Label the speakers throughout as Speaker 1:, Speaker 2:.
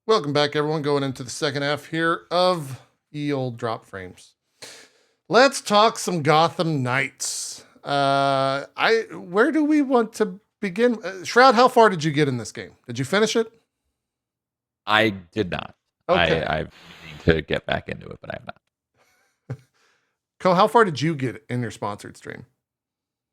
Speaker 1: Welcome back, everyone. Going into the second half here of ye old drop frames. Let's talk some Gotham Knights. Where do we want to begin? Shroud, how far did you get in this game? Did you finish it?
Speaker 2: I did not.
Speaker 1: Okay.
Speaker 2: I've need to get back into it, but I have not.
Speaker 1: Ko, how far did you get in your sponsored stream?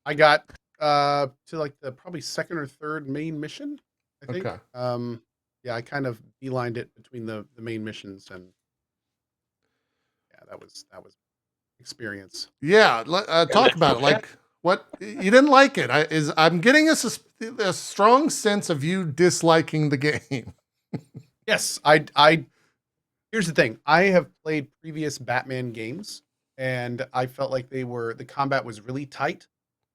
Speaker 3: I got to like the probably second or third main mission, I think.
Speaker 1: Okay.
Speaker 3: Yeah, I kind of beelined it between the main missions, and yeah, that was experience.
Speaker 1: Yeah, talk about it. Like, what you didn't like it? I'm getting a strong sense of you disliking the game.
Speaker 3: Yes, I here's the thing. I have played previous Batman games, and I felt like the combat was really tight,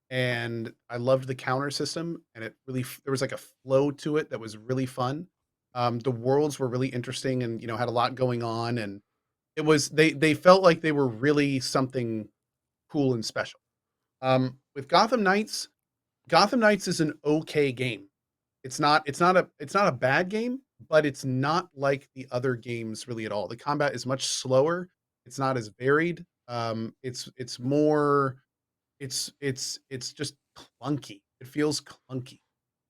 Speaker 3: and I loved the counter system, and there was like a flow to it that was really fun. The worlds were really interesting, and had a lot going on, and they felt like they were really something cool and special. With Gotham Knights is an okay game. It's not a bad game, but it's not like the other games really at all. The combat is much slower. It's not as varied. It's more it's just clunky. It feels clunky.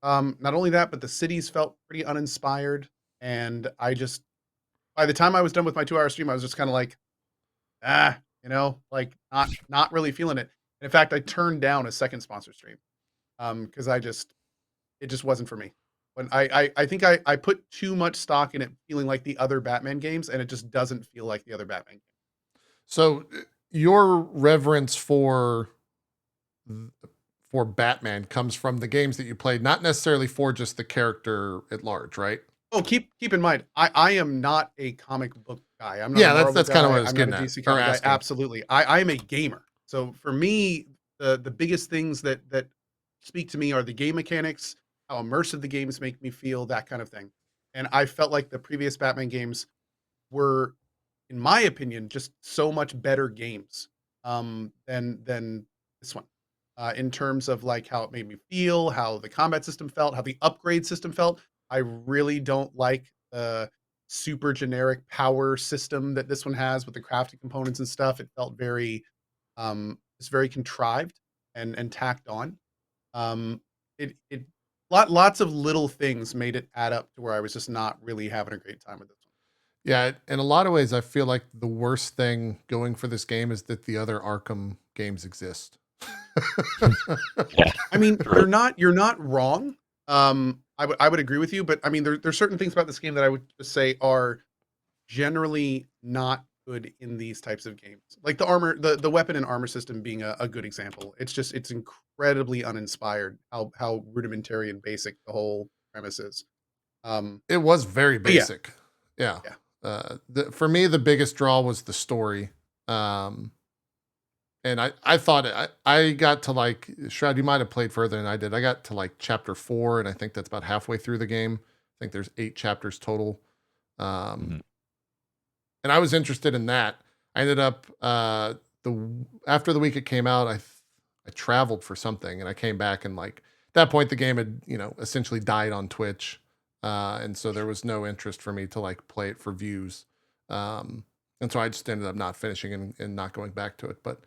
Speaker 3: Not only that, but the cities felt pretty uninspired, and by the time I was done with my 2-hour stream, I was just kind of like, like not really feeling it. And in fact, I turned down a second sponsor stream because it just wasn't for me. When I think I put too much stock in it feeling like the other Batman games, and it just doesn't feel like the other Batman games.
Speaker 1: So your reverence for Batman comes from the games that you played, not necessarily for just the character at large, right?
Speaker 3: Oh, keep in mind, I am not a comic book guy. I'm not.
Speaker 1: Yeah, that's kind of what I was
Speaker 3: I'm
Speaker 1: getting
Speaker 3: not a
Speaker 1: at.
Speaker 3: DC comic guy. Absolutely, I am a gamer. So for me, the biggest things that speak to me are the game mechanics, how immersive the games make me feel, that kind of thing. And I felt like the previous Batman games were, in my opinion, just so much better games than this one. In terms of like how it made me feel, how the combat system felt, how the upgrade system felt. I really don't like the super generic power system that this one has with the crafting components and stuff. It felt it's very contrived and tacked on. It lots of little things made it add up to where I was just not really having a great time with this one.
Speaker 1: Yeah, in a lot of ways, I feel like the worst thing going for this game is that the other Arkham games exist.
Speaker 2: Yeah.
Speaker 3: I mean, you're not wrong. I would agree with you, but I mean, there's certain things about this game that I would just say are generally not good in these types of games. Like the weapon and armor system being a good example. It's incredibly uninspired how rudimentary and basic the whole premise is.
Speaker 1: It was very basic. Yeah.
Speaker 3: Yeah.
Speaker 1: For me, the biggest draw was the story. And I thought I got to like, Shroud, you might have played further than I did. I got to like chapter 4, and I think that's about halfway through the game. I think there's 8 chapters total. And I was interested in that. I ended up after the week it came out, I traveled for something, and I came back, and like at that point the game had essentially died on Twitch, and so there was no interest for me to like play it for views, and so I just ended up not finishing and not going back to it. But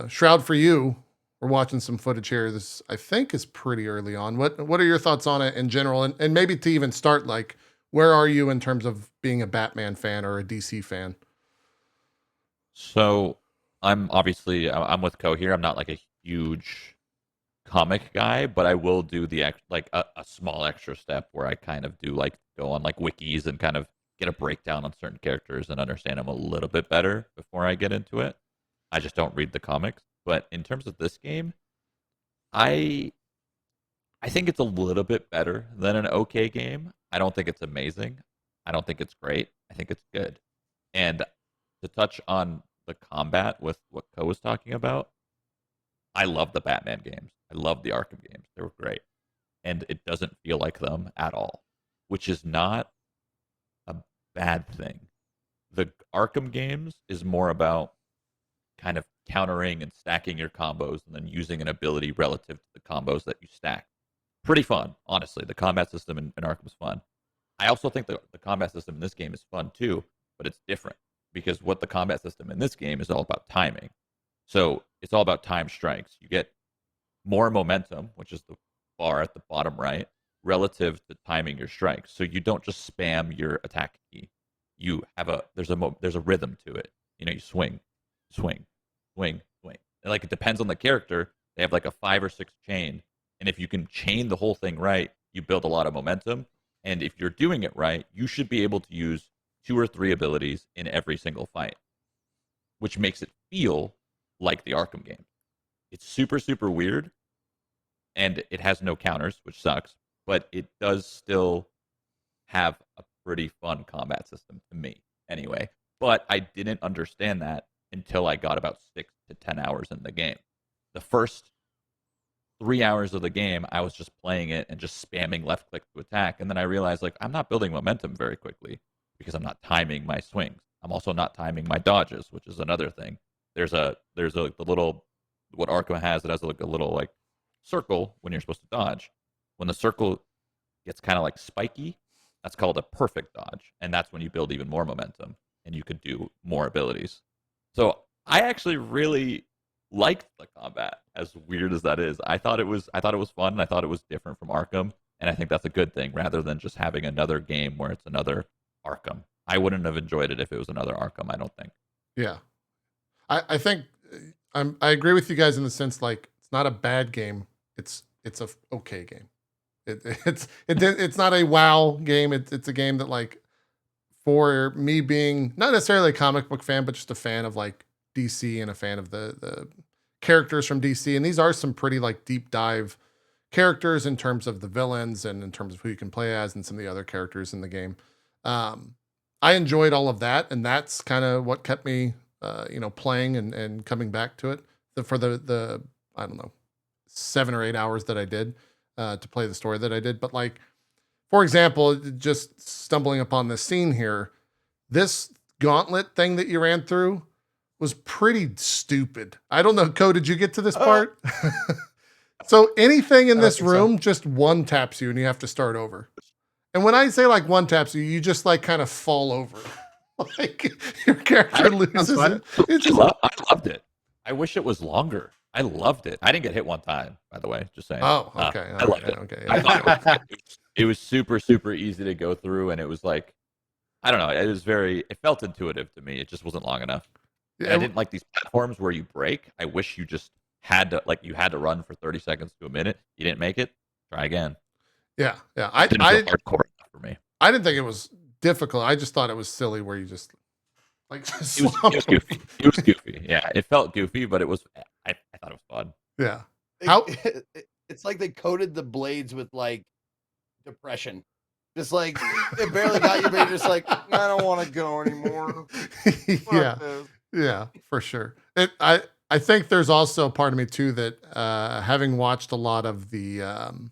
Speaker 1: Shroud, for you, we're watching some footage here. This, I think, is pretty early on. What are your thoughts on it in general? And maybe to even start, like, where are you in terms of being a Batman fan or a DC fan?
Speaker 2: So I'm with Ko here. I'm not like a huge comic guy, but I will do the like a small extra step where I kind of do like go on like wikis and kind of get a breakdown on certain characters and understand them a little bit better before I get into it. I just don't read the comics. But in terms of this game, I think it's a little bit better than an okay game. I don't think it's amazing. I don't think it's great. I think it's good. And to touch on the combat with what Ko was talking about, I love the Batman games. I love the Arkham games. They were great. And it doesn't feel like them at all, which is not a bad thing. The Arkham games is more about kind of countering and stacking your combos and then using an ability relative to the combos that you stack. Pretty fun, honestly. The combat system in Arkham is fun. I also think the combat system in this game is fun too, but it's different because what the combat system in this game is all about timing. So it's all about time strikes. You get more momentum, which is the bar at the bottom right, relative to timing your strikes. So you don't just spam your attack key. You have there's a rhythm to it. You swing, swing, swing, swing. And like it depends on the character. They have like a 5 or 6 chain, and if you can chain the whole thing right, you build a lot of momentum. And if you're doing it right, you should be able to use 2 or 3 abilities in every single fight, which makes it feel like the Arkham game. It's super, super weird, and it has no counters, which sucks, but it does still have a pretty fun combat system to me, anyway. But I didn't understand that until I got about 6 to 10 hours in the game. The first 3 hours of the game, I was just playing it and just spamming left click to attack, and then I realized like I'm not building momentum very quickly because I'm not timing my swings. I'm also not timing my dodges, which is another thing. There's the little what Arkham has. It has like a little like circle when you're supposed to dodge. When the circle gets kind of like spiky, that's called a perfect dodge, and that's when you build even more momentum and you could do more abilities. So I actually really liked the combat, as weird as that is. I thought it was fun, and I thought it was different from Arkham, and I think that's a good thing rather than just having another game where it's another Arkham. I wouldn't have enjoyed it if it was another Arkham, I don't think.
Speaker 1: Yeah. I think I agree with you guys in the sense like it's not a bad game. It's a okay game. It's not a wow game. It's a game that like for me being not necessarily a comic book fan, but just a fan of like DC and a fan of the characters from DC. And these are some pretty like deep dive characters in terms of the villains and in terms of who you can play as and some of the other characters in the game. I enjoyed all of that, and that's kind of what kept me playing and coming back to it for the I don't know 7 or 8 hours that I did to play the story that I did. But like, for example, just stumbling upon this scene here, this gauntlet thing that you ran through was pretty stupid. I don't know, Ko, did you get to this part? So anything in this room just one taps you and you have to start over. And when I say like one taps you, you just like kind of fall over. Like your character loses it.
Speaker 2: I loved it. I wish it was longer. I loved it. I didn't get hit one time, by the way. Just saying.
Speaker 1: Oh, okay.
Speaker 2: I loved it.
Speaker 1: Okay.
Speaker 2: I thought it was super, super easy to go through, and it was like, I don't know. It felt intuitive to me. It just wasn't long enough. Yeah, I didn't like these platforms where you break. I wish you just had to run for 30 seconds to a minute. You didn't make it. Try again.
Speaker 1: Yeah.
Speaker 2: It didn't feel hardcore enough for me.
Speaker 1: I didn't think it was difficult. I just thought it was silly where you just like
Speaker 2: it was goofy. It was goofy. Yeah, it felt goofy, but it was. I thought it was fun.
Speaker 1: Yeah.
Speaker 4: It's like they coated the blades with like depression. Just like it barely got you, but you're just like, I don't want to go anymore.
Speaker 1: Yeah, for sure. I think there's also a part of me too that having watched a lot of the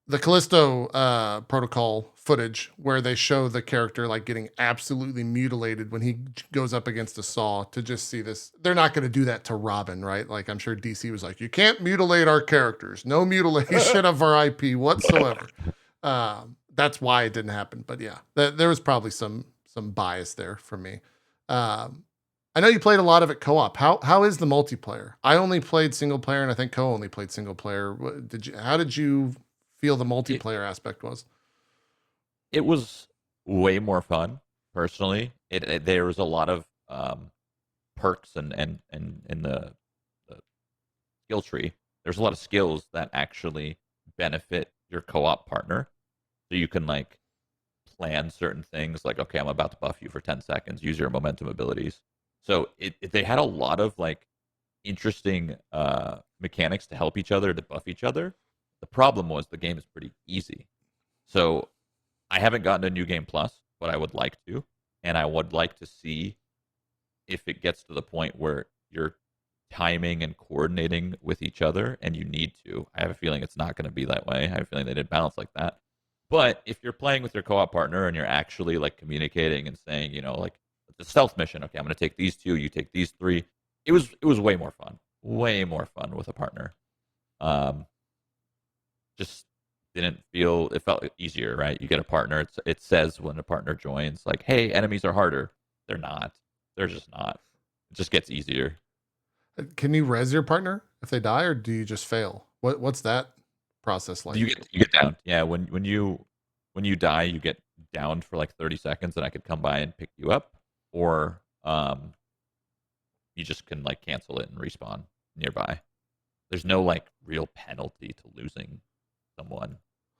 Speaker 1: Callisto Protocol footage where they show the character like getting absolutely mutilated when he goes up against a saw, to just see this. They're not going to do that to Robin, right? Like I'm sure DC was like, you can't mutilate our characters. No mutilation of our IP whatsoever. That's why it didn't happen. But yeah, there was probably some bias there for me. I know you played a lot of it co-op. How is the multiplayer? I only played single player, and I think Ko only played single player. How did you feel the multiplayer aspect was?
Speaker 2: It was way more fun, personally. There was a lot of perks and in the skill tree. There's a lot of skills that actually benefit your co-op partner. So you can like plan certain things like, okay, I'm about to buff you for 10 seconds, use your momentum abilities. So they had a lot of like interesting mechanics to help each other, to buff each other. The problem was the game is pretty easy. So I haven't gotten a New Game Plus, but I would like to. And I would like to see if it gets to the point where you're timing and coordinating with each other and you need to. I have a feeling it's not going to be that way. I have a feeling they didn't balance like that. But if you're playing with your co-op partner and you're actually like communicating and saying, like the stealth mission, okay, I'm going to take these 2, you take these 3. It was way more fun with a partner. Just didn't feel it felt easier, right? You get a partner. It says when a partner joins, like, hey, enemies are harder. They're not. They're just not. It just gets easier.
Speaker 1: Can you res your partner if they die, or do you just fail? What's that process like?
Speaker 2: You get downed. Yeah, when you die, you get downed for like 30 seconds, and I could come by and pick you up, or you just can like cancel it and respawn nearby. There's no like real penalty to losing someone.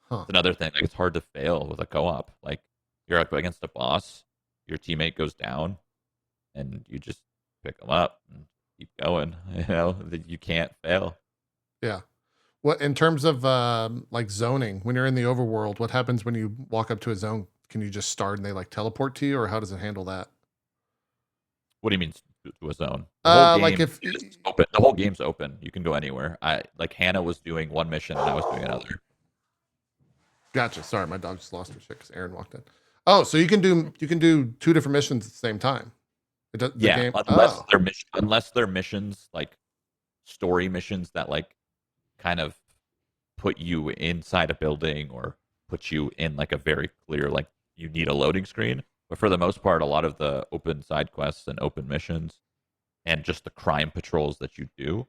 Speaker 1: Huh.
Speaker 2: It's another thing. Like it's hard to fail with a co-op. Like you're up against a boss, your teammate goes down, and you just pick them up and keep going. You know, you can't fail.
Speaker 1: Yeah. What in terms of like zoning, when you're in the overworld, what happens when you walk up to a zone? Can you just start and they like teleport to you, or how does it handle that?
Speaker 2: What do you mean to a zone? The whole game
Speaker 1: Like if
Speaker 2: is open. The whole game's open. You can go anywhere. I like Hannah was doing one mission and I was doing another.
Speaker 1: Gotcha. Sorry, my dog just lost her shit because Aaron walked in. Oh, so you can do two different missions at the same time. It does,
Speaker 2: Yeah,
Speaker 1: game,
Speaker 2: unless they're missions like story missions that like kind of put you inside a building or put you in like a very clear like you need a loading screen. But for the most part, a lot of the open side quests and open missions and just the crime patrols that you do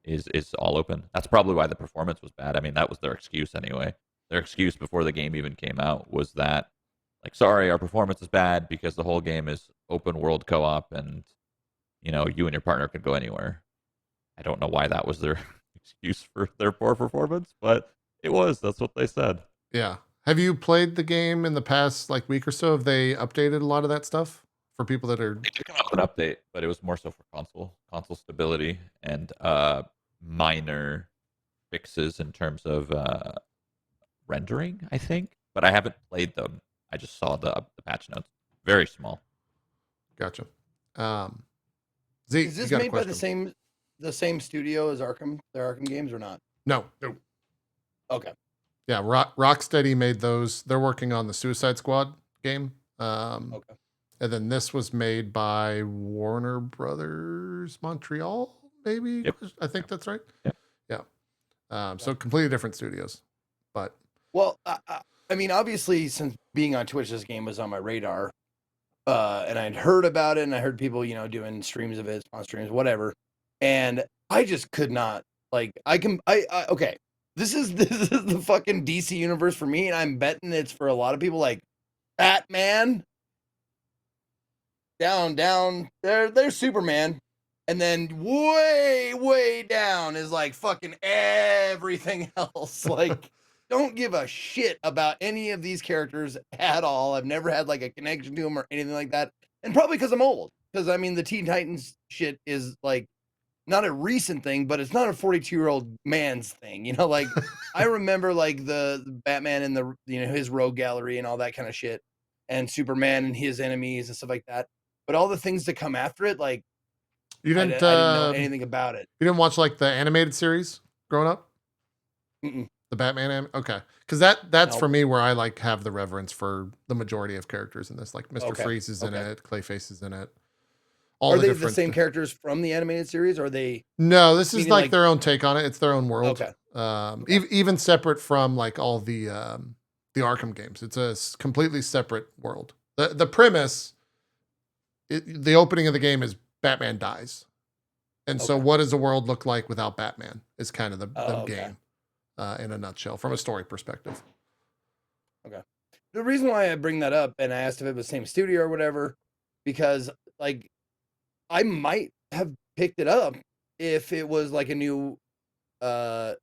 Speaker 2: is all open. That's probably why the performance was bad. I mean, that was their excuse anyway. Their excuse before the game even came out was that like, sorry, our performance is bad because the whole game is open world co-op and you know, you and your partner could go anywhere. I don't know why that was their excuse for their poor performance, but it was. That's what they said.
Speaker 1: Yeah. Have you played the game in the past like week or so? Have they updated a lot of that stuff for people that are?
Speaker 2: They did come out with an update, but it was more so for console stability and minor fixes in terms of rendering, I think. But I haven't played them. I just saw the patch notes. Very small.
Speaker 1: Gotcha. Z,
Speaker 4: Is this
Speaker 1: you got a
Speaker 4: made by
Speaker 1: question?
Speaker 4: the same studio as Arkham, their Arkham games, or not?
Speaker 1: No.
Speaker 4: Okay.
Speaker 1: Yeah, Rocksteady made those. They're working on the Suicide Squad game.
Speaker 4: Okay.
Speaker 1: And then this was made by Warner Brothers Montreal, maybe?
Speaker 2: Yep.
Speaker 1: I think that's right.
Speaker 2: Yep.
Speaker 1: Yeah. So completely different studios. But
Speaker 4: Well, I mean, obviously, since being on Twitch, this game was on my radar, and I'd heard about it, and I heard people, you know, doing streams of it, on streams, whatever, and I just could not like. Okay. This is the fucking DC universe for me, and I'm betting it's for a lot of people. Like Batman, down, there's Superman, and then way down is like fucking everything else. Like, don't give a shit about any of these characters at all. I've never had like a connection to them or anything like that, and probably because I'm old. Because I mean, the Teen Titans shit is like not a recent thing, but it's not a 42-year-old man's thing. You know, like I remember like the Batman and the, you know, his rogue gallery and all that kind of shit, and Superman and his enemies and stuff like that. But all the things that come after it, like
Speaker 1: you
Speaker 4: I
Speaker 1: didn't
Speaker 4: didn't know anything about it.
Speaker 1: you didn't watch like the animated series growing up?
Speaker 4: Mm-mm.
Speaker 1: The Batman okay. Because that's
Speaker 4: Nope.
Speaker 1: for me where I like have the reverence for the majority of characters in this. Like Mr.
Speaker 4: Okay.
Speaker 1: Freeze is in
Speaker 4: Okay.
Speaker 1: it, Clayface is in it.
Speaker 4: Are they the
Speaker 1: different
Speaker 4: same characters from the animated series? Or are they?
Speaker 1: No, this is
Speaker 4: Meaning,
Speaker 1: like
Speaker 4: like-
Speaker 1: their own take on it. It's their own world.
Speaker 4: Okay.
Speaker 1: Even separate from like all the Arkham games. It's a completely separate world. The premise, the opening of the game is Batman dies. And so
Speaker 4: Okay.
Speaker 1: what does the world look like without Batman is kind of the
Speaker 4: Okay.
Speaker 1: game in a nutshell from a story perspective.
Speaker 4: The reason why I bring that up, and I asked if it was the same studio or whatever, because like I might have picked it up if it was like a new, I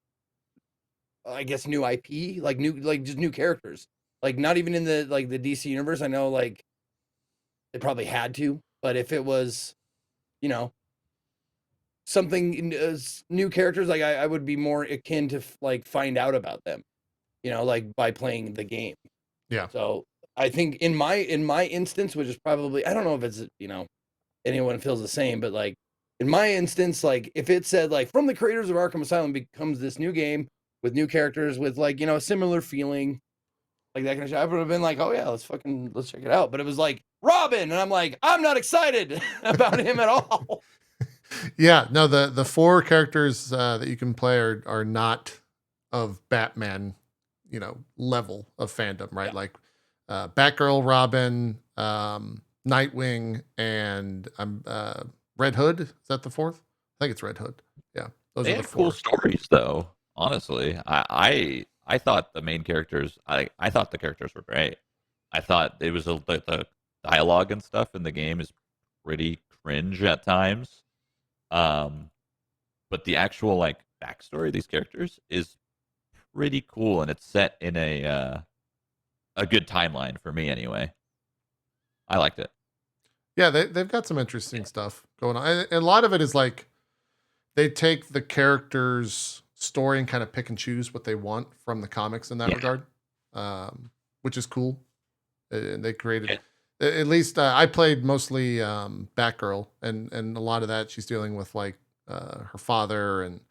Speaker 4: guess new IP, like just new characters, like not even in the like the DC universe. I know like they probably had to, but if it was, you know, something new characters, like I would be more akin to like find out about them, you know, like by playing the game.
Speaker 1: Yeah.
Speaker 4: So I think in my instance, which is probably, I don't know if it's, you know, anyone feels the same, but like in my instance, like if it said like from the creators of Arkham Asylum becomes this new game with new characters with like, you know, a similar feeling, like that kind of shit, I would have been like, oh yeah, let's check it out. But it was like Robin, and I'm like, I'm not excited about him at all.
Speaker 1: Yeah, no, the four characters that you can play are not of Batman, level of fandom, right?
Speaker 4: Yeah.
Speaker 1: Like Batgirl, Robin, Nightwing, and Red Hood. Is that the fourth? I think it's Red Hood. Yeah, those
Speaker 2: They
Speaker 1: are the
Speaker 2: had cool
Speaker 1: four.
Speaker 2: stories, though. Honestly, I thought the main characters, I thought the characters were great. I thought it was the dialogue and stuff in the game is pretty cringe at times. Um, but the actual like backstory of these characters is pretty cool, and it's set in a good timeline for me anyway. I liked it.
Speaker 1: Yeah, they've got some interesting stuff going on. And a lot of it is like they take the character's story and kind of pick and choose what they want from the comics in that
Speaker 2: Yeah.
Speaker 1: regard, which is cool. And they created,
Speaker 2: Yeah.
Speaker 1: at least I played mostly Batgirl, and a lot of that she's dealing with like her father, and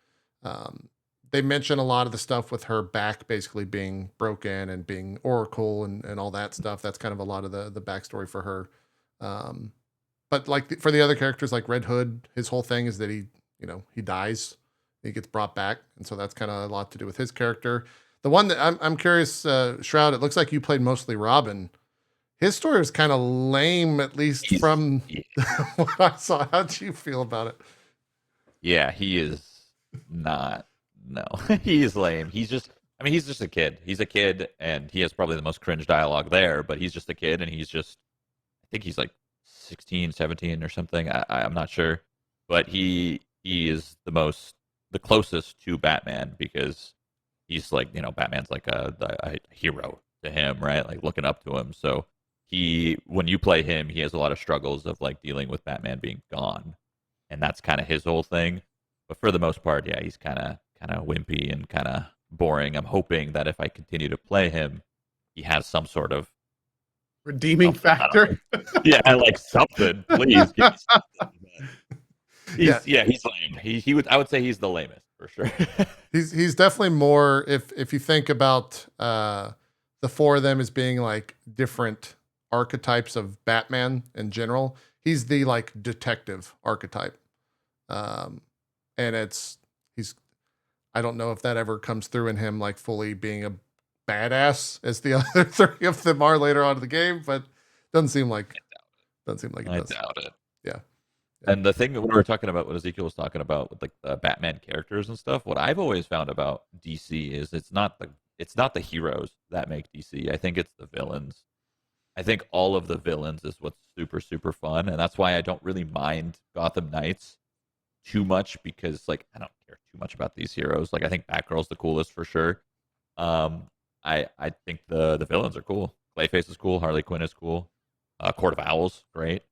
Speaker 1: they mention a lot of the stuff with her back basically being broken and being Oracle and all that stuff. That's kind of a lot of the backstory for her. But like for the other characters, like Red Hood, his whole thing is that he dies, he gets brought back, and so that's kind of a lot to do with his character. The one that I'm curious, Shroud, it looks like you played mostly Robin. His story was kind of lame, at least from what I saw. How'd you feel about it?
Speaker 2: Yeah, he is not. No, he's lame. He's just. I mean, he's just a kid. He's a kid, and he has probably the most cringe dialogue there. But he's just a kid, and he's just. I think he's like 16, 17 or something. I'm not sure, but he is the closest to Batman because he's like Batman's like a hero to him, right? Like looking up to him. So when you play him, he has a lot of struggles of like dealing with Batman being gone, and that's kind of his whole thing. But for the most part, yeah, he's kind of wimpy and kind of boring. I'm hoping that if I continue to play him, he has some sort of
Speaker 3: redeeming factor.
Speaker 2: Yeah, like something. Please. Give me something. He's lame. I would say he's the lamest for sure.
Speaker 1: He's definitely more if you think about the four of them as being like different archetypes of Batman in general. He's the like detective archetype. And I don't know if that ever comes through in him like fully being a badass as the other three of them are later on in the game, but doesn't seem like it does.
Speaker 2: I doubt it.
Speaker 1: Yeah.
Speaker 2: And the thing that we were talking about, what Ezekiel was talking about with like the Batman characters and stuff, what I've always found about DC is it's not the heroes that make DC. I think it's the villains. I think all of the villains is what's super, super fun. And that's why I don't really mind Gotham Knights too much because like I don't care too much about these heroes. Like I think Batgirl's the coolest for sure. I think the villains are cool. Clayface is cool. Harley Quinn is cool. Court of Owls, great.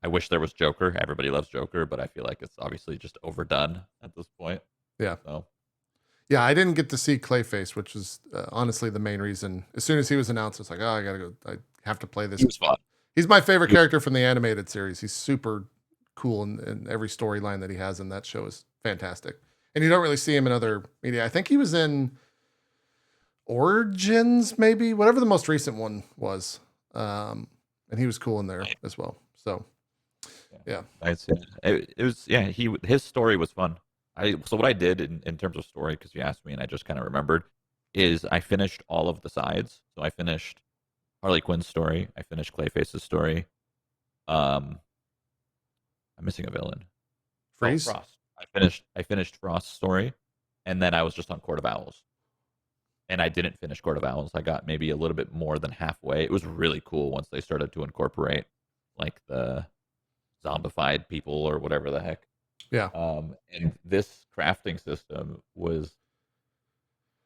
Speaker 2: I wish there was Joker. Everybody loves Joker, but I feel like it's obviously just overdone at this point.
Speaker 1: Yeah.
Speaker 2: So.
Speaker 1: Yeah, I didn't get to see Clayface, which was honestly the main reason. As soon as he was announced, it's like, oh, I gotta go. I have to play this.
Speaker 2: He was fun.
Speaker 1: He's my favorite character from the animated series. He's super cool, and every storyline that he has in that show is fantastic. And you don't really see him in other media. I think he was in Origins, maybe whatever the most recent one was, and he was cool in there as well. So. Yeah,
Speaker 2: it was. Yeah, his story was fun. So what I did in terms of story, because you asked me and I just kind of remembered, is I finished all of the sides. So I finished Harley Quinn's story. I finished Clayface's story. I'm missing a villain.
Speaker 1: Freeze.
Speaker 2: Frost. I finished Frost's story, and then I was just on Court of Owls. And I didn't finish Court of Owls. I got maybe a little bit more than halfway. It was really cool once they started to incorporate like the zombified people or whatever the heck.
Speaker 1: Yeah.
Speaker 2: And this crafting system was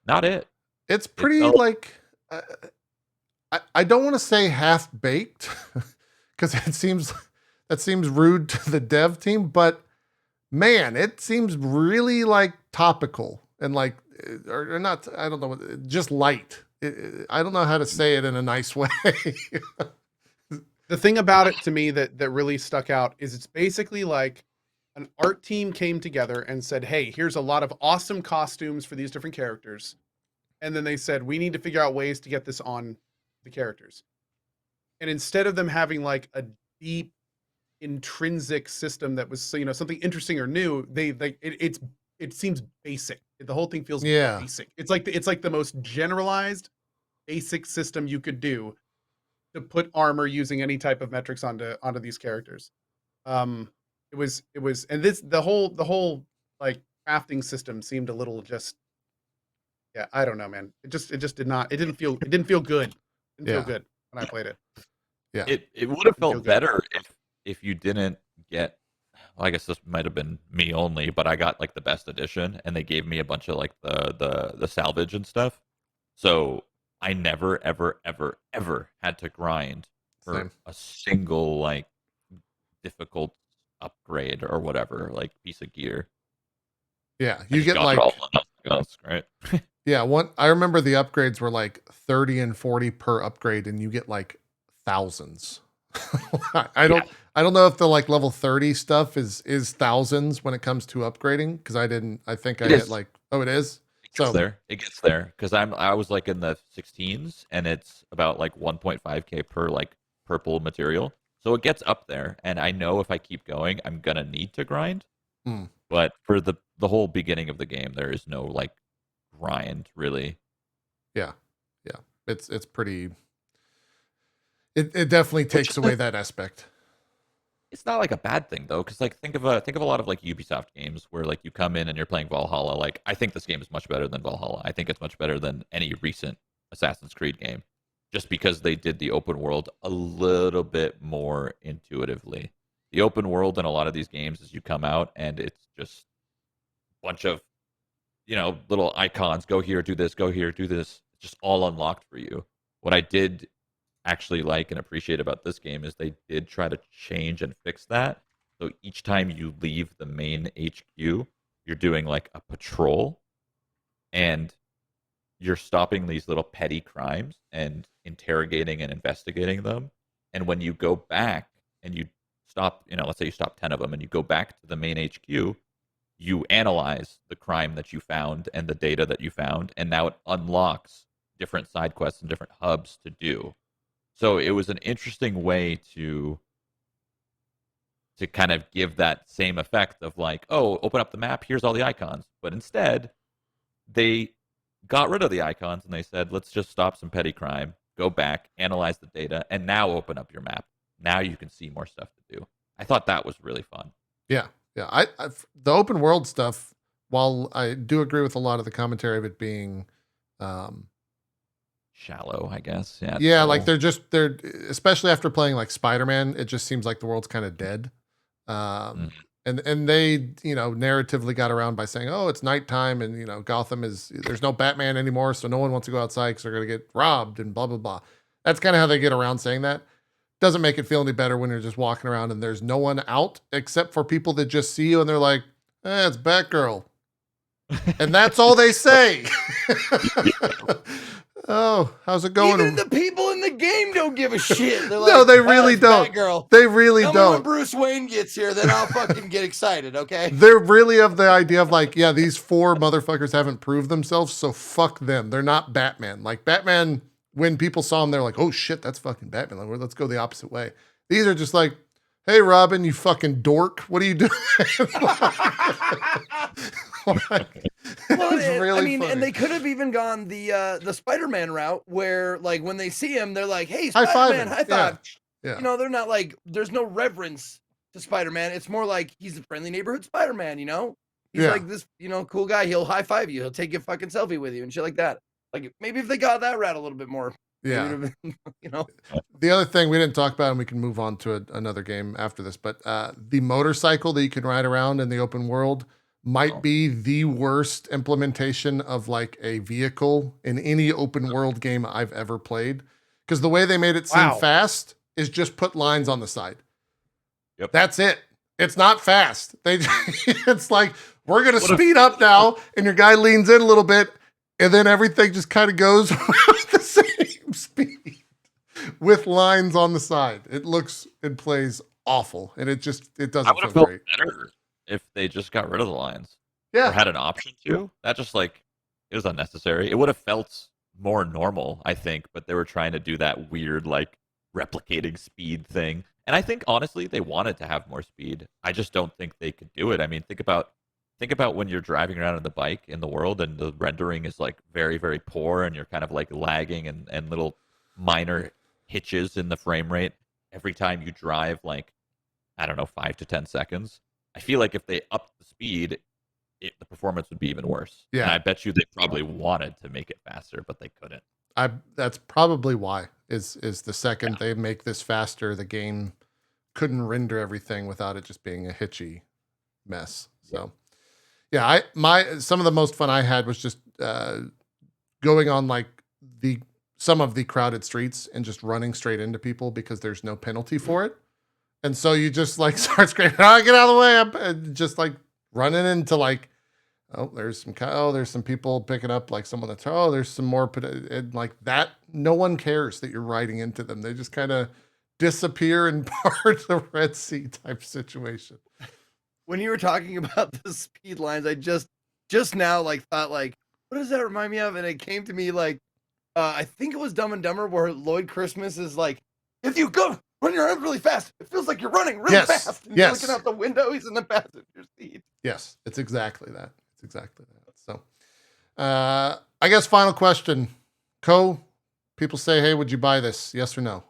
Speaker 2: not it.
Speaker 1: It's pretty like I don't want to say half baked because that seems rude to the dev team, but man, it seems really like topical and like or not. I don't know, just light. I don't know how to say it in a nice way.
Speaker 3: The thing about it to me that really stuck out is it's basically like an art team came together and said, hey, here's a lot of awesome costumes for these different characters. And then they said, we need to figure out ways to get this on the characters. And instead of them having like a deep intrinsic system that was, something interesting or new, it's it seems basic. The whole thing feels
Speaker 1: Yeah.
Speaker 3: basic. It's like the most generalized basic system you could do to put armor using any type of metrics onto these characters. It was and the whole like crafting system seemed a little just, yeah, I don't know, man. It just did not, it didn't feel good. It didn't feel
Speaker 1: Yeah.
Speaker 3: good when I played it.
Speaker 1: Yeah.
Speaker 2: It would have
Speaker 3: feel
Speaker 2: felt
Speaker 3: good.
Speaker 2: better if you didn't get. Well, I guess this might have been me only, but I got like the best edition, and they gave me a bunch of like the salvage and stuff. So I never ever had to grind for
Speaker 1: Same.
Speaker 2: a single like difficult upgrade or whatever, like piece of gear.
Speaker 1: Yeah.
Speaker 2: I
Speaker 1: You
Speaker 2: just
Speaker 1: get
Speaker 2: got
Speaker 1: like,
Speaker 2: it all. And I was like, oh, that's great.
Speaker 1: yeah, I remember the upgrades were like 30 and 40 per upgrade, and you get like thousands. I don't know if the like level 30 stuff is thousands when it comes to upgrading, because I think I
Speaker 2: It
Speaker 1: hit
Speaker 2: is.
Speaker 1: like, oh, it is.
Speaker 2: It gets there because I was like in the 16s, and it's about like 1.5k per like purple material, so it gets up there. And I know if I keep going, I'm gonna need to grind.
Speaker 1: Hmm.
Speaker 2: But for the whole beginning of the game, there is no like grind really.
Speaker 1: Yeah. It's pretty. It definitely takes away that aspect.
Speaker 2: It's not like a bad thing though, because like think of a lot of like Ubisoft games where like you come in and you're playing Valhalla. Like I think this game is much better than Valhalla. I think it's much better than any recent Assassin's Creed game, just because they did the open world a little bit more intuitively. The open world in a lot of these games is you come out and it's just a bunch of little icons. Go here, do this. Go here, do this. It's just all unlocked for you. What I did actually like and appreciate about this game is they did try to change and fix that. So each time you leave the main HQ, you're doing like a patrol, and you're stopping these little petty crimes and interrogating and investigating them. And when you go back and you stop, let's say you stop 10 of them and you go back to the main HQ, you analyze the crime that you found and the data that you found, and now it unlocks different side quests and different hubs to do. So it was an interesting way to kind of give that same effect of like, oh, open up the map, here's all the icons. But instead, they got rid of the icons and they said, let's just stop some petty crime, go back, analyze the data, and now open up your map. Now you can see more stuff to do. I thought that was really fun.
Speaker 1: Yeah. The open world stuff, while I do agree with a lot of the commentary of it being
Speaker 2: shallow, I guess.
Speaker 1: Yeah, like they're especially after playing like Spider-Man, it just seems like the world's kind of dead. And they, narratively got around by saying, oh, it's nighttime, and Gotham there's no Batman anymore, so no one wants to go outside because they're gonna get robbed and blah blah blah. That's kind of how they get around saying that. Doesn't make it feel any better when you're just walking around and there's no one out except for people that just see you and they're like, it's Batgirl. And that's all they say. Oh, how's it going?
Speaker 4: Even the people in the game don't give a shit. They're like,
Speaker 1: no, they really don't.
Speaker 4: Batgirl.
Speaker 1: They really
Speaker 4: Tell me
Speaker 1: don't.
Speaker 4: when Bruce Wayne gets here, then I'll fucking get excited, okay?
Speaker 1: They're really of the idea of like, yeah, these 4 motherfuckers haven't proved themselves, so fuck them. They're not Batman. Like Batman, when people saw him, they're like, oh shit, that's fucking Batman. Like, let's go the opposite way. These are just like, hey, Robin, you fucking dork. What are you doing? Really funny.
Speaker 4: And they could have even gone the Spider-Man route where, like, when they see him, they're like, hey,
Speaker 1: High
Speaker 4: Spider-Man,
Speaker 1: five.
Speaker 4: high five.
Speaker 1: Yeah.
Speaker 4: They're not like, there's no reverence to Spider-Man. It's more like he's a friendly neighborhood Spider-Man, He's like this, cool guy. He'll high five you. He'll take a fucking selfie with you and shit like that. Like, maybe if they got that route a little bit more.
Speaker 1: Yeah.
Speaker 4: Been,
Speaker 1: The other thing we didn't talk about, and we can move on to another game after this, but the motorcycle that you can ride around in the open world might be the worst implementation of like a vehicle in any open world game I've ever played. Because the way they made it seem fast is just put lines on the side.
Speaker 2: Yep.
Speaker 1: That's it. It's not fast. It's like, we're going to speed up now, and your guy leans in a little bit, and then everything just kind of goes around the same speed with lines on the side. It plays awful, and it doesn't feel great.
Speaker 2: Better if they just got rid of the lines.
Speaker 1: Yeah.
Speaker 2: Or had an option to. That just like, it was unnecessary. It would have felt more normal, I think, but they were trying to do that weird like replicating speed thing. And I think honestly they wanted to have more speed. I just don't think they could do it. I mean, think about think about when you're driving around on the bike in the world and the rendering is like very, very poor and you're kind of like lagging and little minor hitches in the frame rate every time you drive, like, I don't know, 5 to 10 seconds. I feel like if they upped the speed, the performance would be even worse. And
Speaker 1: Yeah.
Speaker 2: I bet you they probably wanted to make it faster, but they couldn't.
Speaker 1: That's probably why is the second they make this faster, the game couldn't render everything without it just being a hitchy mess. So yeah, some of the most fun I had was just going on like some of the crowded streets and just running straight into people because there's no penalty for it. And so you just like start screaming, "Oh, get out of the way!" And just like running into like, there's some people picking up like someone that's, there's some more, and like that. No one cares that you're riding into them. They just kind of disappear in part of the Red Sea type situation.
Speaker 4: When you were talking about the speed lines, I just now like thought like, what does that remind me of? And it came to me like, I think it was Dumb and Dumber where Lloyd Christmas is like, if you go run your arms really fast, it feels like you're running really fast. And you're looking out the window, he's in the passenger seat.
Speaker 1: Yes, it's exactly that. It's exactly that. So, I guess final question, Ko. People say, "Hey, would you buy this? Yes or no?"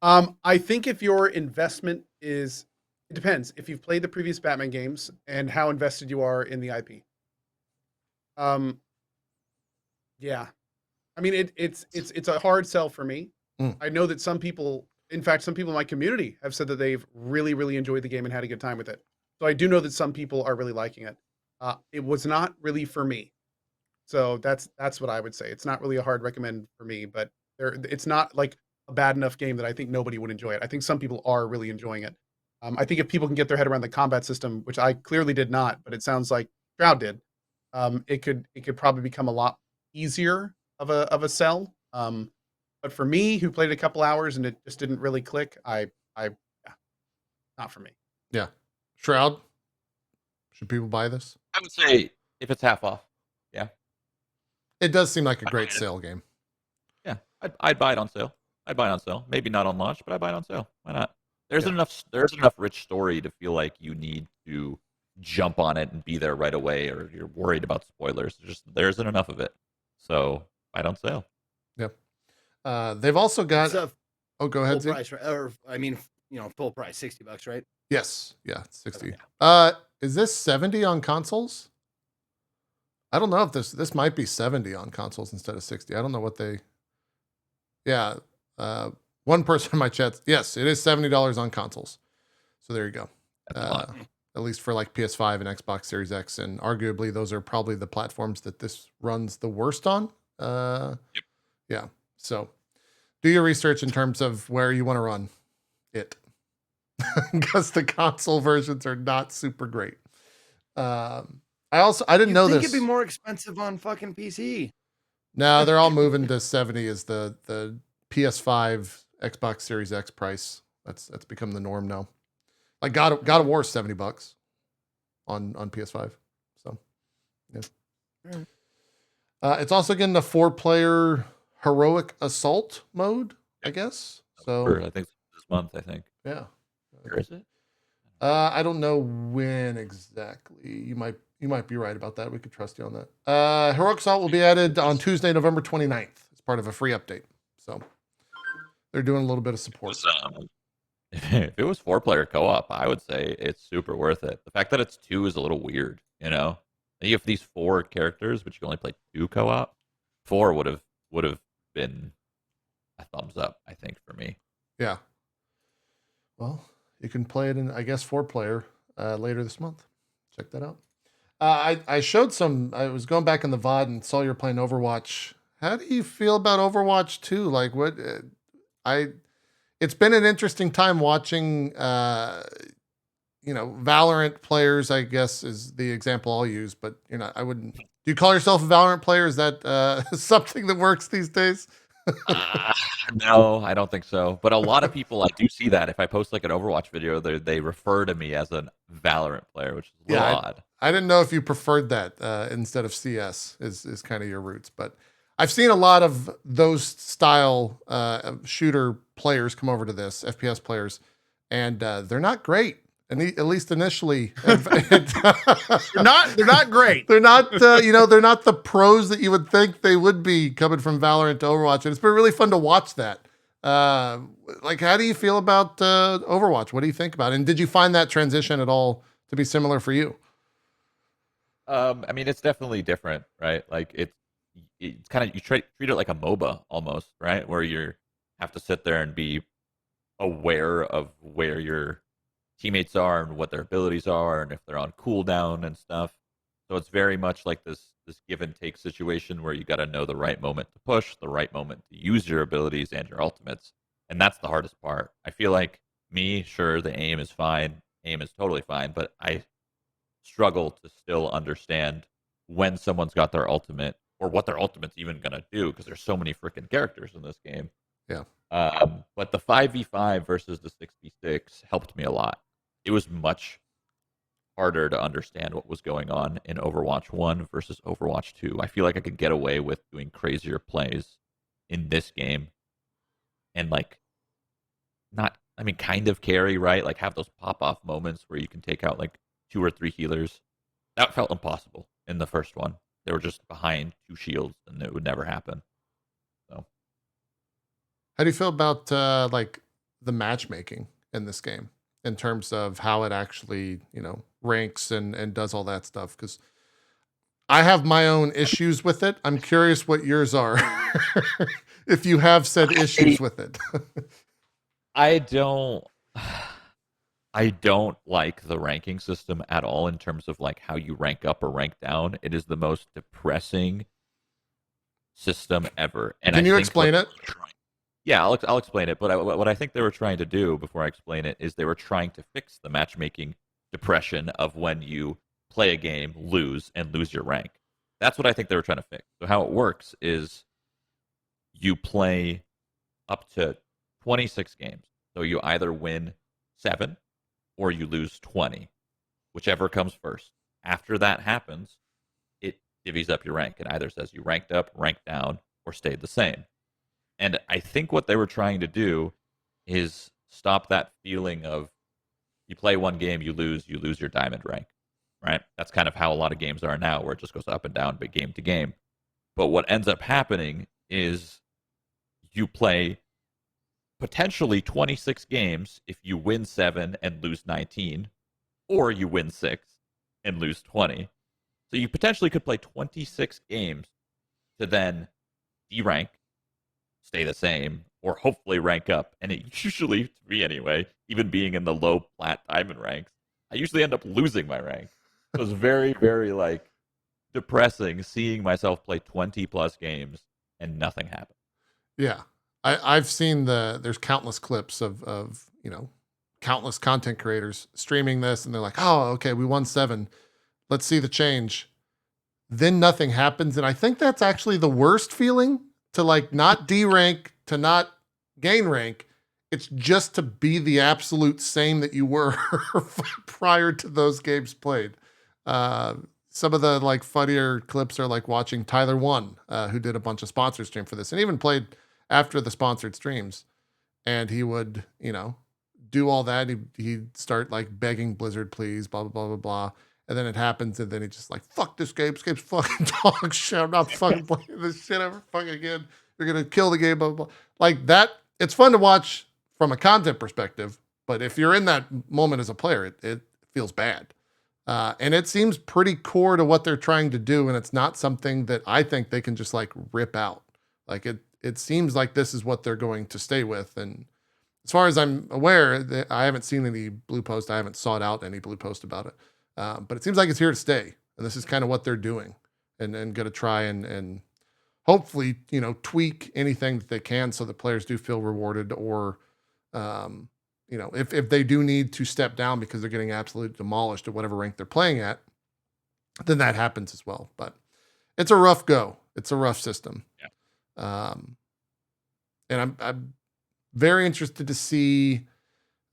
Speaker 3: I think if your investment is, it depends. If you've played the previous Batman games and how invested you are in the IP. Yeah, I mean it's a hard sell for me. I know that some people, in fact, some people in my community have said that they've really, really enjoyed the game and had a good time with it. So I do know that some people are really liking it. It was not really for me. So that's what I would say. It's not really a hard recommend for me, but it's not like a bad enough game that I think nobody would enjoy it. I think some people are really enjoying it. I think if people can get their head around the combat system, which I clearly did not, but it sounds like Shroud did, it could probably become a lot easier of a sell. But for me, who played a couple hours and it just didn't really click, yeah, not for me.
Speaker 1: Yeah, Shroud. Should people buy this?
Speaker 2: I would say if it's half off. Yeah.
Speaker 1: It does seem like a great sale game.
Speaker 2: Yeah, I'd buy it on sale. I'd buy it on sale. Maybe not on launch, but I'd buy it on sale. Why not? There's enough rich story to feel like you need to jump on it and be there right away, or you're worried about spoilers. There isn't enough of it. So buy it on sale.
Speaker 1: Yep. They've also got. Go ahead.
Speaker 4: Full price, right? Or I mean, full price, $60, right?
Speaker 1: Yes. Yeah, 60. Okay. Is this 70 on consoles? I don't know if this might be 70 on consoles instead of 60. I don't know what they. Yeah. One person in my chat. Yes, it is $70 on consoles. So there you go. At least for like PS5 and Xbox Series X, and arguably those are probably the platforms that this runs the worst on. Yep. Yeah. So do your research in terms of where you want to run it, because the console versions are not super great. I didn't know this.
Speaker 4: It'd be more expensive on fucking PC.
Speaker 1: No, they're all moving to 70 as the PS5 Xbox Series X price. That's become the norm now. Like God of War is $70 on PS5. So yeah. It's also getting the 4-player heroic assault mode, I guess. So
Speaker 2: I think this month. I think.
Speaker 1: Yeah.
Speaker 2: Where is it?
Speaker 1: I don't know when exactly. You might be right about that. We could trust you on that. Heroic Assault will be added on Tuesday, November 29th. It's part of a free update. So they're doing a little bit of support.
Speaker 2: If it was 4-player co-op, I would say it's super worth it. The fact that it's 2 is a little weird, You have these 4 characters, but you can only play 2 co-op. 4 would have been a thumbs up, I think, for me.
Speaker 1: Yeah. Well, you can play it in, I guess, 4-player later this month. Check that out. I showed some. I was going back in the VOD and saw you're playing Overwatch. How do you feel about Overwatch 2? Like, what? It's been an interesting time watching. Valorant players, I guess, is the example I'll use. But I wouldn't. Do you call yourself a Valorant player? Is that something that works these days?
Speaker 2: No, I don't think so. But a lot of people, I do see that if I post like an Overwatch video, they refer to me as a Valorant player, which is a little odd.
Speaker 1: I didn't know if you preferred that instead of CS is kind of your roots, but I've seen a lot of those style shooter players come over to this, FPS players, and they're not great. at least initially.
Speaker 3: They're not great.
Speaker 1: They're not, they're not the pros that you would think they would be coming from Valorant to Overwatch. And it's been really fun to watch that. Like, how do you feel about Overwatch? What do you think about it? And did you find that transition at all to be similar for you?
Speaker 2: I mean, it's definitely different, right? Like it's kind of, you treat it like a MOBA almost, right? Where you have to sit there and be aware of where your teammates are and what their abilities are and if they're on cooldown and stuff. So it's very much like this give and take situation where you got to know the right moment to push, the right moment to use your abilities and your ultimates. And that's the hardest part. I feel like sure, the aim is fine. Aim is totally fine, but I struggle to still understand when someone's got their ultimate or what their ultimate's even going to do because there's so many freaking characters in this game.
Speaker 1: Yeah.
Speaker 2: But the 5v5 versus the 6v6 helped me a lot. It was much harder to understand what was going on in Overwatch 1 versus Overwatch 2. I feel like I could get away with doing crazier plays in this game and kind of carry, right? Like have those pop-off moments where you can take out like 2 or 3 healers. That felt impossible in the first one. They were just behind 2 shields and it would never happen. So
Speaker 1: how do you feel about like the matchmaking in this game in terms of how it actually, ranks and does all that stuff? Because I have my own issues with it. I'm curious what yours are. If you have said issues with it.
Speaker 2: I don't like the ranking system at all in terms of like how you rank up or rank down. It is the most depressing system ever. And
Speaker 1: Can you explain it?
Speaker 2: Yeah, I'll explain it. But what I think they were trying to do before I explain it is they were trying to fix the matchmaking depression of when you play a game, lose your rank. That's what I think they were trying to fix. So how it works is you play up to 26 games. So you either win 7 or you lose 20, whichever comes first. After that happens, it divvies up your rank. It either says you ranked up, ranked down, or stayed the same. And I think what they were trying to do is stop that feeling of you play one game, you lose your diamond rank, right? That's kind of how a lot of games are now, where it just goes up and down, but game to game. But what ends up happening is you play potentially 26 games if you win 7 and lose 19, or you win 6 and lose 20. So you potentially could play 26 games to then derank, stay the same, or hopefully rank up. And it usually, to me anyway, even being in the low plat diamond ranks, I usually end up losing my rank. So it's very, very depressing seeing myself play 20 plus games and nothing happen.
Speaker 1: Yeah. I've seen there's countless clips of countless content creators streaming this, and they're like, oh, okay, we won 7. Let's see the change. Then nothing happens. And I think that's actually the worst feeling, to not D-rank, to not gain rank. It's just to be the absolute same that you were prior to those games played. Some of the funnier clips are watching Tyler One, who did a bunch of sponsored stream for this and even played after the sponsored streams. And he would, do all that. He'd start begging Blizzard, please, blah, blah, blah, blah, blah. And then it happens, and then he's just fuck this game. This game's fucking dog shit. I'm not fucking playing this shit ever fucking again. You're going to kill the game, blah, blah, blah. Like that, it's fun to watch from a content perspective, but if you're in that moment as a player, it feels bad. And it seems pretty core to what they're trying to do, and it's not something that I think they can just rip out. It seems like this is what they're going to stay with. And as far as I'm aware, I haven't seen any blue post. I haven't sought out any blue post about it. But it seems like it's here to stay. And this is kind of what they're doing, and going to try and hopefully, tweak anything that they can so that players do feel rewarded, or, if they do need to step down because they're getting absolutely demolished at whatever rank they're playing at, then that happens as well. But it's a rough go. It's a rough system.
Speaker 2: Yeah.
Speaker 1: And I'm very interested to see.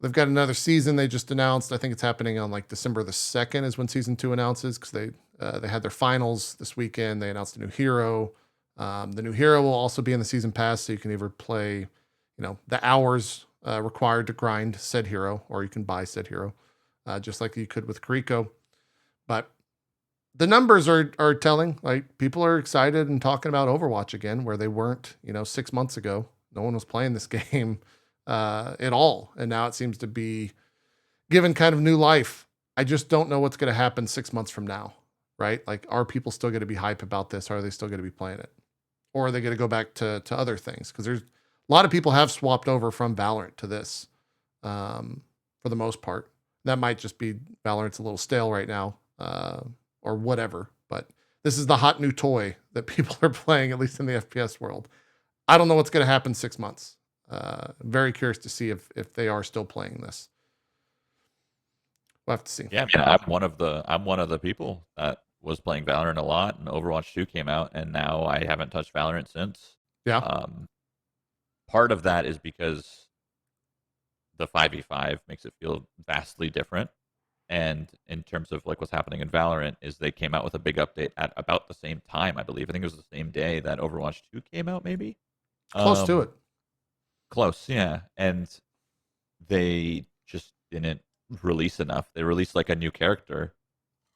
Speaker 1: They've got another season they just announced. I think it's happening on December the 2nd is when season 2 announces, because they had their finals this weekend. They announced a new hero. The new hero will also be in the season pass, so you can either play, the hours required to grind said hero, or you can buy said hero. just like you could with Kariko. But the numbers are telling. Like, people are excited and talking about Overwatch again, where they weren't, 6 months ago. No one was playing this game at all, and now it seems to be given kind of new life. I just don't know what's going to happen 6 months from now, right? Like, are people still going to be hype about this? Are they still going to be playing it? Or are they going to go back to other things? Because there's a lot of people have swapped over from Valorant to this for the most part. That might just be Valorant's a little stale right now or whatever. But this is the hot new toy that people are playing, at least in the FPS world. I don't know what's going to happen 6 months. Very curious to see if they are still playing this. We'll have to see.
Speaker 2: Yeah, I mean, I'm one of the people that was playing Valorant a lot, and Overwatch 2 came out, and now I haven't touched Valorant since.
Speaker 1: Yeah.
Speaker 2: Part of that is because the 5v5 makes it feel vastly different. And in terms of like what's happening in Valorant, is they came out with a big update at about the same time, I believe. I think it was the same day that Overwatch 2 came out, maybe.
Speaker 1: Close to it.
Speaker 2: Close, yeah. And they just didn't release enough. They released like a new character,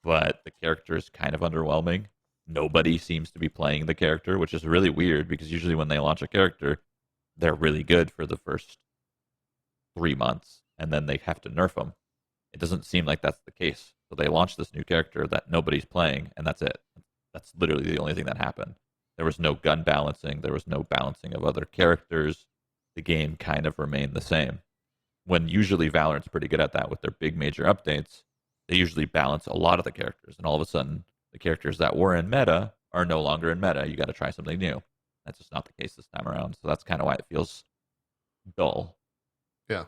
Speaker 2: but the character is kind of underwhelming. Nobody seems to be playing the character, which is really weird because usually when they launch a character, they're really good for the first 3 months, and then they have to nerf them. It doesn't seem like that's the case. So they launched this new character that nobody's playing, and that's it. That's literally the only thing that happened. There was no gun balancing. There was no balancing of other characters. The game kind of remained the same. When usually Valorant's pretty good at that with their big major updates, they usually balance a lot of the characters, and all of a sudden, the characters that were in meta are no longer in meta. You got to try something new. That's just not the case this time around. So that's kind of why it feels dull.
Speaker 1: Yeah.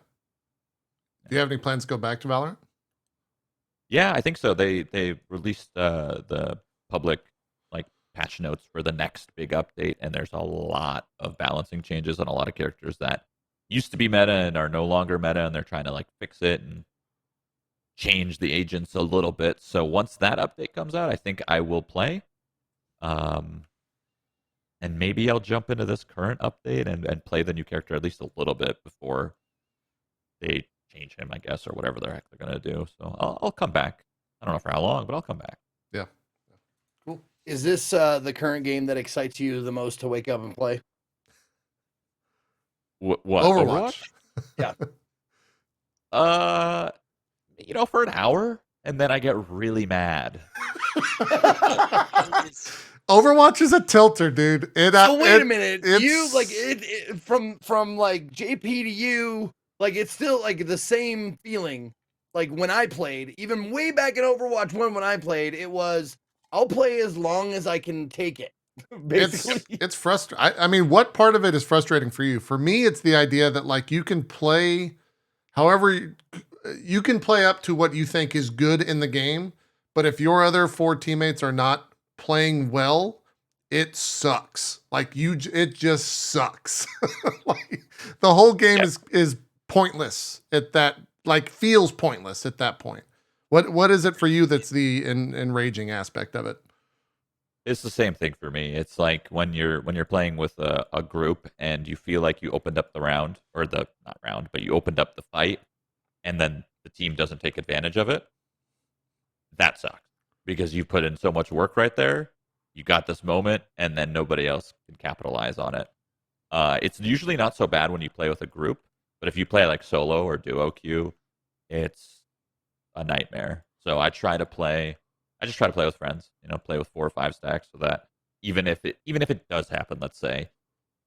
Speaker 1: Do you have any plans to go back to Valorant?
Speaker 2: Yeah, I think so. They released the public like patch notes for the next big update, and there's a lot of balancing changes on a lot of characters that used to be meta and are no longer meta, and they're trying to like fix it and change the agents a little bit. So once that update comes out, I think I will play. And maybe I'll jump into this current update and play the new character at least a little bit before they change him, I guess, or whatever the heck they're going to do. So I'll come back. I don't know for how long, but I'll come back.
Speaker 1: Yeah.
Speaker 4: Cool. Is this the current game that excites you the most to wake up and play?
Speaker 2: What?
Speaker 1: Overwatch?
Speaker 4: Yeah.
Speaker 2: For an hour, and then I get really mad.
Speaker 1: Overwatch is a tilter, dude.
Speaker 4: So wait a minute. You like it from like JP to you, like it's still like the same feeling. Like when I played, even way back in Overwatch 1 when I played, it was I'll play as long as I can take it. Basically.
Speaker 1: It's frustrating. I mean, what part of it is frustrating for you? For me, it's the idea that like you can play however you can play up to what you think is good in the game, but if your other 4 teammates are not playing well, it sucks. Like it just sucks. Like the whole game is pointless at that, like feels pointless at that point. What is it for you that's the enraging aspect of it?
Speaker 2: It's the same thing for me. It's like when you're playing with a group and you feel like you opened up the round, or the not round, but you opened up the fight, and then the team doesn't take advantage of it. That sucks because you put in so much work right there. You got this moment, and then nobody else can capitalize on it. It's usually not so bad when you play with a group, but if you play like solo or duo queue, it's a nightmare. So I just try to play with friends, play with 4 or 5 stacks, so that even if it does happen, let's say,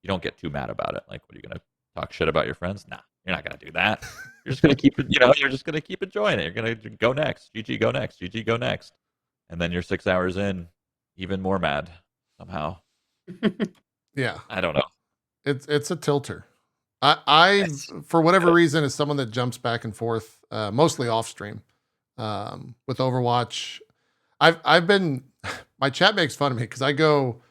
Speaker 2: you don't get too mad about it. Like, what are you gonna talk shit about your friends? Nah, you're not gonna do that. You're just gonna keep it. You're just gonna keep enjoying it. You're gonna go next. GG, go next. GG, go next. And then you're 6 hours in, even more mad somehow.
Speaker 1: Yeah,
Speaker 2: I don't know.
Speaker 1: It's a tilter. I for whatever reason, as someone that jumps back and forth, mostly off stream, with Overwatch, I've been, my chat makes fun of me because I go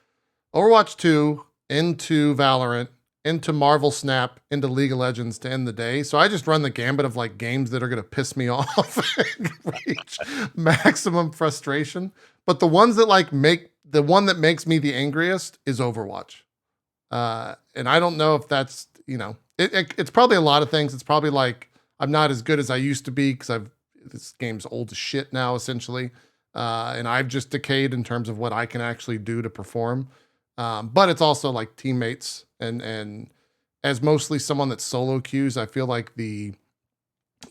Speaker 1: Overwatch 2 into Valorant, into Marvel Snap, into League of Legends to end the day. So I just run the gambit of like games that are going to piss me off and reach maximum frustration. But the ones that like the one that makes me the angriest is Overwatch. And I don't know if that's, it's probably a lot of things. It's probably like, I'm not as good as I used to be because this game's old as shit now, essentially. And I've just decayed in terms of what I can actually do to perform. But it's also like teammates and as mostly someone that solo queues, I feel like the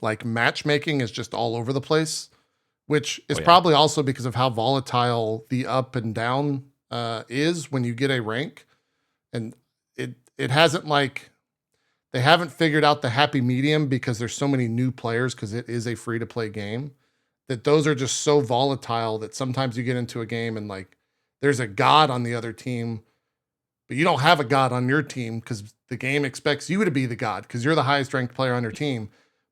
Speaker 1: like matchmaking is just all over the place, which is probably also because of how volatile the up and down is when you get a rank. And it hasn't like they haven't figured out the happy medium because there's so many new players because it is a free to play game that those are just so volatile that sometimes you get into a game and like there's a god on the other team, but you don't have a god on your team because the game expects you to be the god because you're the highest ranked player on your team.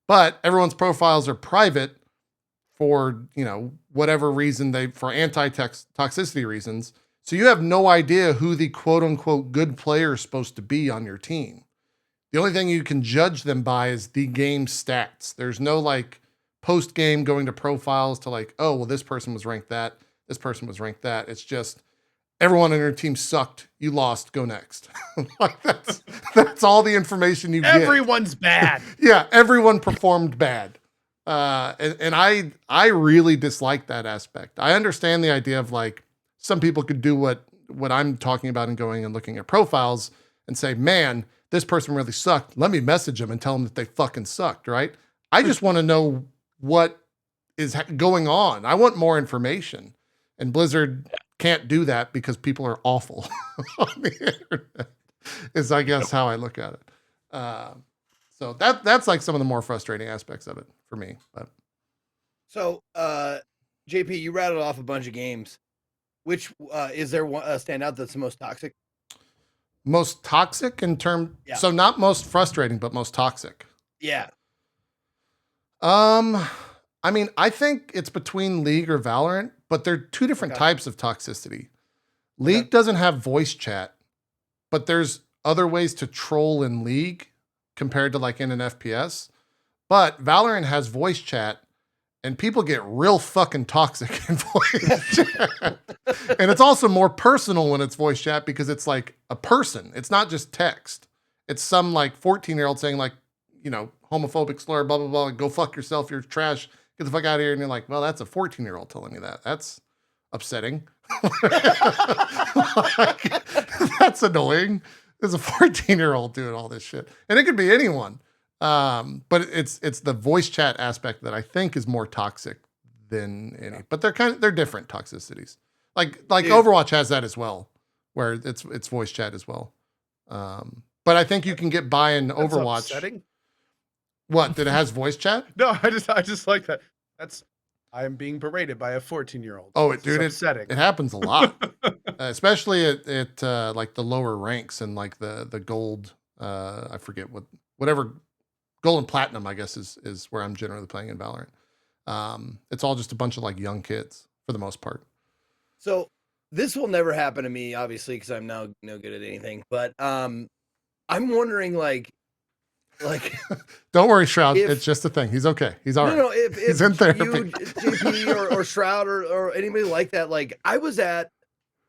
Speaker 1: But everyone's profiles are private for, whatever reason for anti-toxicity reasons. So you have no idea who the quote unquote good player is supposed to be on your team. The only thing you can judge them by is the game stats. There's no like post game going to profiles to like, oh, well, this person was ranked that. This person was ranked that. It's just everyone on your team sucked. You lost. Go next. Like that's all the information you get.
Speaker 3: Everyone's bad.
Speaker 1: Yeah, everyone performed bad. And I really dislike that aspect. I understand the idea of like some people could do what I'm talking about and going and looking at profiles and say, man, this person really sucked. Let me message them and tell them that they fucking sucked, right? I just want to know what is going on. I want more information. And Blizzard can't do that because people are awful on the internet, is I guess how I look at it. So that's like some of the more frustrating aspects of it for me. But
Speaker 4: So, JP, you rattled off a bunch of games. Which is there one standout that's the most toxic?
Speaker 1: most toxic in term,
Speaker 4: Yeah.
Speaker 1: so not most frustrating, but most toxic.
Speaker 4: Yeah.
Speaker 1: I mean, I think it's between League or Valorant, but they're two different types of toxicity. League doesn't have voice chat, but there's other ways to troll in League compared to like in an FPS. But Valorant has voice chat, and people get real fucking toxic in voice chat. And it's also more personal when it's voice chat because it's like a person. It's not just text. It's some like 14-year-old saying like, homophobic slur, blah, blah, blah. Go fuck yourself. You're trash. Get the fuck out of here. And you're like, well, that's a 14-year-old telling me that. That's upsetting. Like, that's annoying. There's a 14-year-old doing all this shit. And it could be anyone. But it's the voice chat aspect that I think is more toxic than any. But they're different toxicities. Like Dude. Overwatch has that as well, where it's voice chat as well. But I think you can get by in Overwatch.
Speaker 3: Upsetting?
Speaker 1: What? That it has voice chat?
Speaker 3: No, I just like that. I am being berated by a 14-year-old.
Speaker 1: Oh,
Speaker 3: It's upsetting.
Speaker 1: It happens a lot, especially at like the lower ranks and like the gold. I forget whatever gold and platinum. I guess is where I'm generally playing in Valorant. It's all just a bunch of like young kids for the most part.
Speaker 4: So this will never happen to me, obviously, because I'm now no good at anything. But I'm wondering, like,
Speaker 1: don't worry, Shroud. It's just a thing. He's okay. He's all right.
Speaker 4: No, if
Speaker 1: he's in therapy.
Speaker 4: You, JP or Shroud or anybody like that, like I was at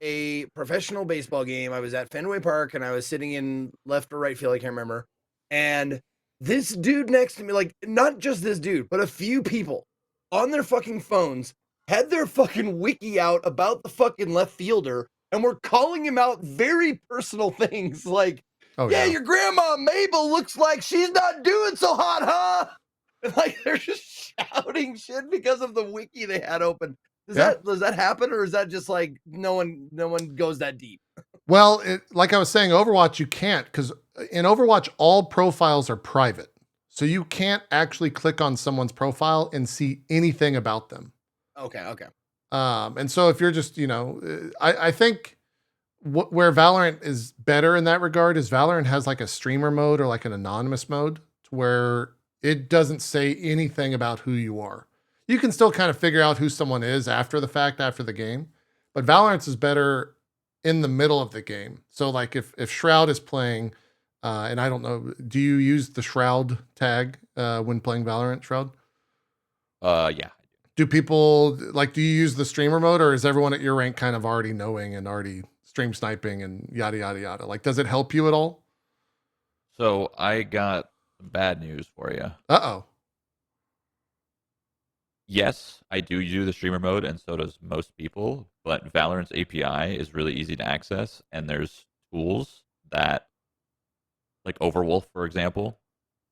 Speaker 4: a professional baseball game. I was at Fenway Park and I was sitting in left or right field. I can't remember. And this dude next to me, like not just this dude, but a few people on their fucking phones had their fucking wiki out about the fucking left fielder and were calling him out very personal things like, oh, yeah, your grandma Mabel looks like she's not doing so hot, huh? And like they're just shouting shit because of the wiki they had open. Does that happen, or is that just like no one goes that deep?
Speaker 1: Well, like I was saying, Overwatch you can't, because in Overwatch all profiles are private, so you can't actually click on someone's profile and see anything about them.
Speaker 4: Okay.
Speaker 1: And so if you're just I think. Where Valorant is better in that regard is Valorant has like a streamer mode or like an anonymous mode to where it doesn't say anything about who you are. You can still kind of figure out who someone is after the fact, after the game, but Valorant is better in the middle of the game. So like if Shroud is playing, and I don't know, do you use the Shroud tag when playing Valorant, Shroud?
Speaker 2: Yeah.
Speaker 1: Do people do you use the streamer mode, or is everyone at your rank kind of already knowing and already stream sniping and yada, yada, yada? Like, does it help you at all?
Speaker 2: So I got bad news for you.
Speaker 1: Uh-oh.
Speaker 2: yes, I do the streamer mode, and so does most people. But Valorant's API is really easy to access, and there's tools that, like Overwolf, for example,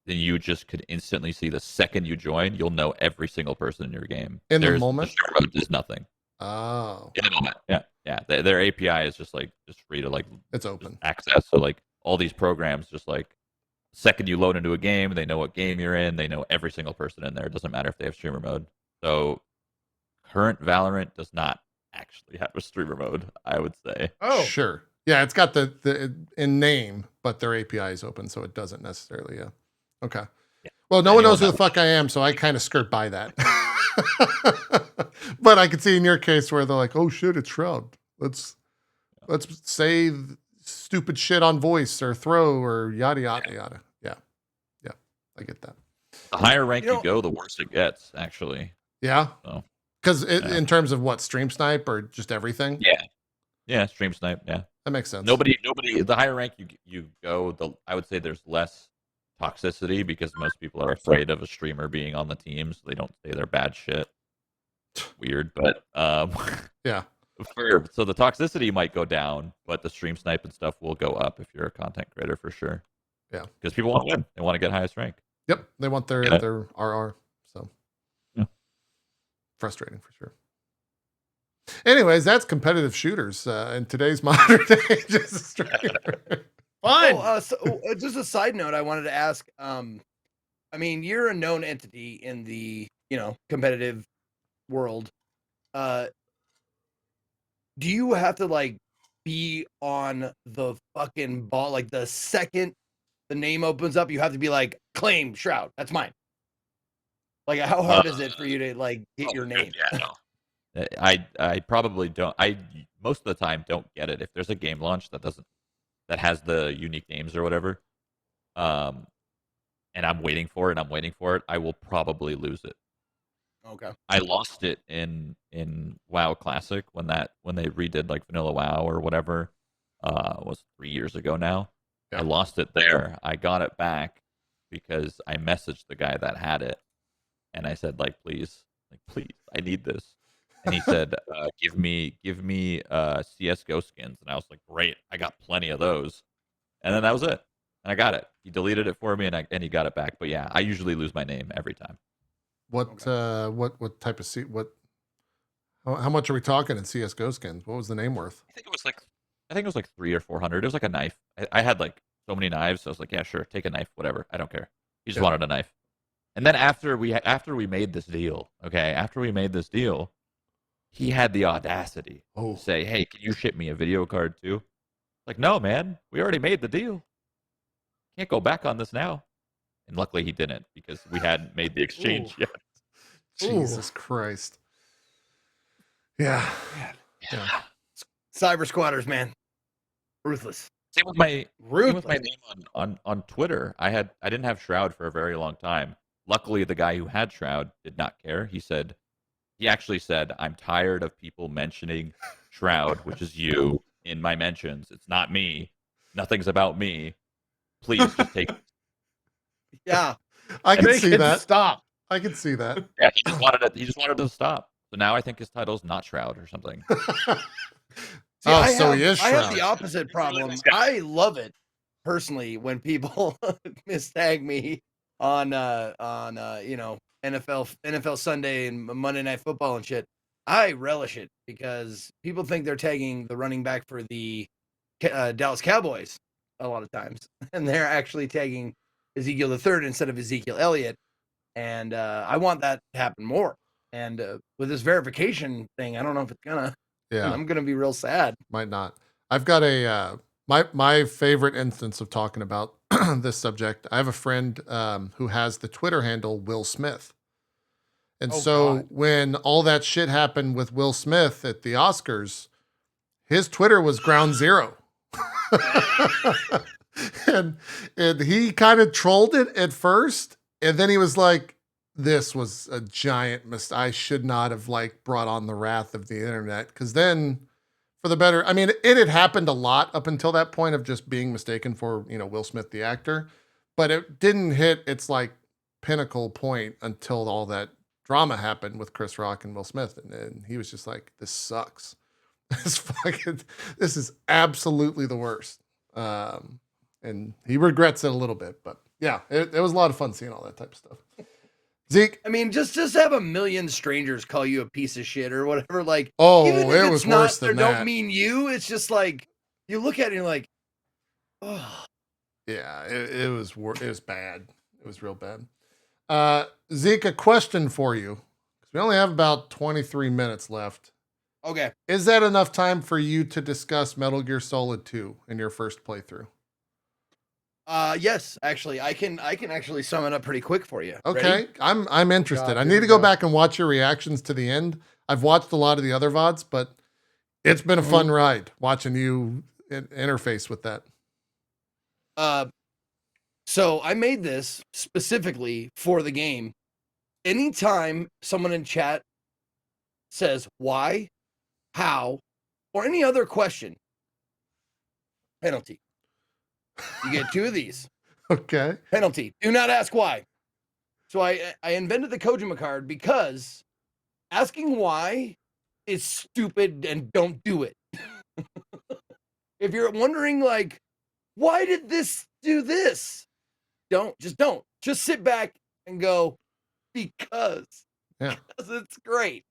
Speaker 2: then you just could instantly see the second you join, you'll know every single person in your game.
Speaker 1: In the
Speaker 2: The
Speaker 1: moment?
Speaker 2: streamer mode is nothing.
Speaker 1: Oh,
Speaker 2: In the moment, yeah, yeah. Their API is just free to
Speaker 1: it's open.
Speaker 2: access. So like all these programs, just like second you load into a game, they know what game you're in. They know every single person in there. It doesn't matter if they have streamer mode. So current Valorant does not actually have a streamer mode, I would say.
Speaker 3: Oh,
Speaker 1: Sure. Yeah, it's got the in name, but their API is open, so it doesn't necessarily. Yeah. Okay.
Speaker 2: Yeah.
Speaker 1: Well, no one knows who
Speaker 2: Anyone
Speaker 1: the fuck I am, so I kind of skirt by that. But I could see in your case where they're like, "Oh shit, it's Shroud. Let's say stupid shit on voice or throw or yada yada yada." Yeah. Yeah. I get that.
Speaker 2: The higher rank
Speaker 4: You
Speaker 2: you
Speaker 4: know-
Speaker 2: go, the worse it gets, actually.
Speaker 1: Yeah.
Speaker 2: So
Speaker 1: Because
Speaker 2: Yeah.
Speaker 1: in terms of what, stream snipe or just everything?
Speaker 2: yeah, stream snipe, yeah.
Speaker 1: That makes sense.
Speaker 2: Nobody. The higher rank you go, I would say there's less toxicity because most people are afraid of a streamer being on the team, so they don't say their bad shit. Weird, but
Speaker 1: Yeah.
Speaker 2: so the toxicity might go down, but the stream snipe and stuff will go up if you're a content creator for sure.
Speaker 1: Yeah.
Speaker 2: Because people want to win, they want to get highest rank.
Speaker 1: Yep. They want their
Speaker 2: Yeah.
Speaker 1: their RR. So
Speaker 2: Yeah.
Speaker 1: frustrating for sure. Anyways, that's competitive shooters in today's modern age as a streamer.
Speaker 3: fun.
Speaker 4: Just a side note, I wanted to ask. I mean, you're a known entity in the competitive world. Do you have to like be on the fucking ball like the second the name opens up? You have to be like, claim Shroud. That's mine. Like, how hard is it for you to like get your name?
Speaker 2: Yeah, no. I probably don't. I most of the time don't get it if there's a game launch that has the unique names or whatever. And I'm waiting for it. I will probably lose it.
Speaker 4: Okay.
Speaker 2: I lost it in WoW Classic when they redid like Vanilla WoW or whatever. Was 3 years ago now.
Speaker 1: Yeah.
Speaker 2: I lost it there. I got it back because I messaged the guy that had it, and I said please, I need this. And he said, give me CS:GO skins. And I was like, great, I got plenty of those. And then that was it. And I got it. He deleted it for me, and he got it back. But yeah, I usually lose my name every time.
Speaker 1: What type of how much are we talking in CS:GO skins? What was the name worth?
Speaker 2: I think it was like 300 or 400. It was like a knife. I had like so many knives. So I was like, yeah, sure, take a knife, whatever. I don't care. He just wanted a knife. And then after we made this deal, he had the audacity to say, hey, can you ship me a video card too? Like, no, man, we already made the deal. Can't go back on this now. And luckily he didn't because we hadn't made the exchange yet.
Speaker 1: Jesus Christ. Yeah. Yeah.
Speaker 4: Cyber squatters, man. Ruthless.
Speaker 2: Same with my
Speaker 4: Ruthless.
Speaker 2: name on Twitter. I didn't have Shroud for a very long time. Luckily, the guy who had Shroud did not care. He actually said, I'm tired of people mentioning Shroud, which is you, in my mentions. It's not me. Nothing's about me. Please just take it.
Speaker 4: Yeah.
Speaker 1: I can
Speaker 3: Make
Speaker 1: see
Speaker 3: it
Speaker 1: that.
Speaker 3: Stop.
Speaker 1: I can see that.
Speaker 2: Yeah, he just wanted to stop. So now I think his title's not Shroud or something.
Speaker 4: See,
Speaker 1: he is
Speaker 4: I have
Speaker 1: Shroud.
Speaker 4: the opposite problem. I love it personally when people mistag me on NFL Sunday and Monday Night Football and shit. I relish it because people think they're tagging the running back for the Dallas Cowboys a lot of times, and they're actually tagging Ezekiel the Third instead of Ezekiel Elliott. And I want that to happen more. And with this verification thing, I don't know if it's gonna.
Speaker 1: Yeah.
Speaker 4: I'm gonna be real sad.
Speaker 1: Might not. I've got a my favorite instance of talking about this subject. I have a friend who has the Twitter handle Will Smith. And
Speaker 3: Oh,
Speaker 1: so
Speaker 3: God.
Speaker 1: when all that shit happened with Will Smith at the Oscars, his Twitter was ground zero. and he kind of trolled it at first, and then he was like, this was a giant mistake. I should not have brought on the wrath of the internet, because then for the better, I mean, it had happened a lot up until that point of just being mistaken for, Will Smith, the actor, but it didn't hit its pinnacle point until all that drama happened with Chris Rock and Will Smith, and he was just like, "This sucks. This is absolutely the worst." And he regrets it a little bit, but yeah, it was a lot of fun seeing all that type of stuff. Zeke,
Speaker 4: I mean, just have a million strangers call you a piece of shit or whatever. Like,
Speaker 1: oh,
Speaker 4: even if
Speaker 1: it
Speaker 4: it's
Speaker 1: was
Speaker 4: not,
Speaker 1: worse than that.
Speaker 4: Don't mean you. It's just like you look at it and you're like, oh.
Speaker 1: Yeah, it was bad. It was real bad. Zeke, a question for you, because we only have about 23 minutes left.
Speaker 4: Okay.
Speaker 1: Is that enough time for you to discuss Metal Gear Solid 2 in your first playthrough?
Speaker 4: Yes, actually, I can actually sum it up pretty quick for you.
Speaker 1: Okay,
Speaker 4: Ready?
Speaker 1: I'm interested.
Speaker 3: God,
Speaker 1: I
Speaker 3: here
Speaker 1: need
Speaker 3: we
Speaker 1: to go
Speaker 3: go.
Speaker 1: back and watch your reactions to the end. I've watched a lot of the other VODs, but it's been a fun ride watching you interface with that.
Speaker 4: So I made this specifically for the game. Anytime someone in chat says why, how, or any other question, penalty. You get 2 of these.
Speaker 1: Okay.
Speaker 4: Penalty. Do not ask why. So I invented the Kojima card because asking why is stupid and don't do it. If you're wondering, like, why did this do this? Don't. Just sit back and go, because.
Speaker 1: Yeah.
Speaker 4: Because it's great.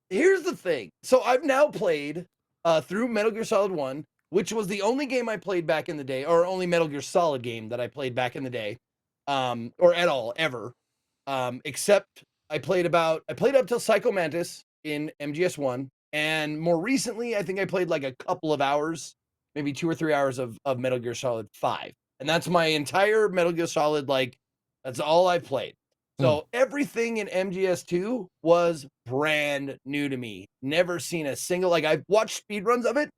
Speaker 4: Here's the thing. So I've now played through Metal Gear Solid 1, which was the only game I played back in the day, or only Metal Gear Solid game that I played back in the day, or at all, ever. Except I played up till Psycho Mantis in MGS1, and more recently, I think I played like a couple of hours, maybe 2 or 3 hours of Metal Gear Solid 5. And that's my entire Metal Gear Solid, like, that's all I played. So everything in MGS2 was brand new to me. Never seen a single, like, I've watched speedruns of it,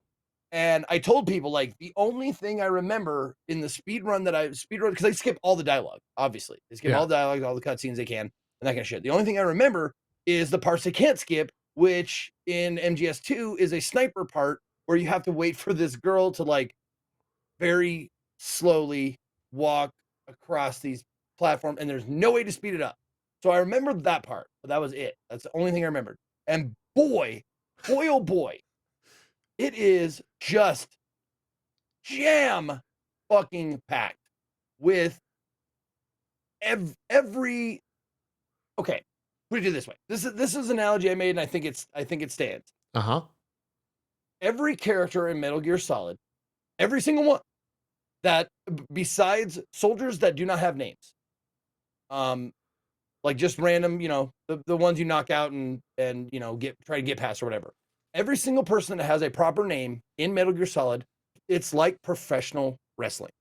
Speaker 4: and I told people, like, the only thing I remember in the speedrun because they skip all the dialogue, obviously. They skip all the dialogue, all the cutscenes they can, and that kind of shit. The only thing I remember is the parts they can't skip, which in MGS2 is a sniper part where you have to wait for this girl to, like, very slowly walk across these platforms, and there's no way to speed it up. So I remembered that part, but that was it. That's the only thing I remembered. And boy, oh boy, it is just jam fucking packed with every. Okay, put it this way. This is an analogy I made, and I think it stands. Every character in Metal Gear Solid, every single one, that besides soldiers that do not have names, like just random, the ones you knock out and try to get past or whatever. Every single person that has a proper name in Metal Gear Solid, it's like professional wrestling.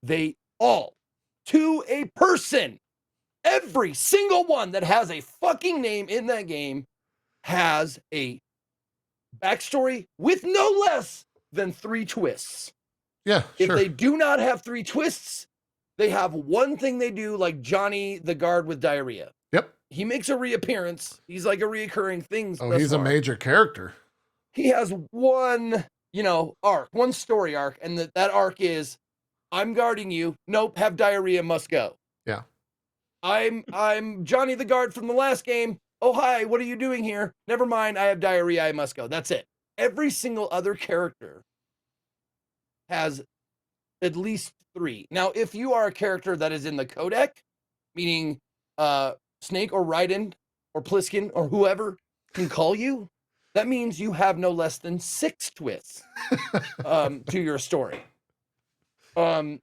Speaker 4: They all, to a person, every single one that has a fucking name in that game has a backstory with no less than 3 twists.
Speaker 1: Yeah,
Speaker 4: If they do not have 3 twists, they have one thing they do, like Johnny the guard with diarrhea.
Speaker 1: Yep.
Speaker 4: He makes a reappearance. He's like a reoccurring thing.
Speaker 1: Oh, he's a major character.
Speaker 4: He has one, arc, one story arc, and that arc is, I'm guarding you. Nope, have diarrhea, must go.
Speaker 1: Yeah.
Speaker 4: I'm Johnny the guard from the last game. Oh, hi, what are you doing here? Never mind, I have diarrhea, I must go. That's it. Every single other character has at least 3. Now, if you are a character that is in the codec, meaning Snake or Raiden or Pliskin or whoever can call you, that means you have no less than 6 twists to your story. And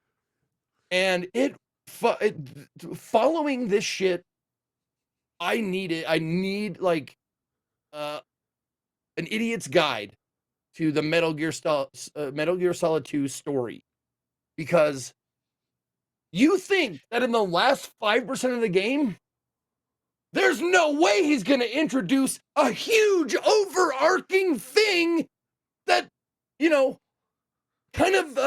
Speaker 4: following this shit, I need like an idiot's guide to the Metal Gear Solid 2 story, because you think that in the last 5% of the game, there's no way he's going to introduce a huge overarching thing that, kind of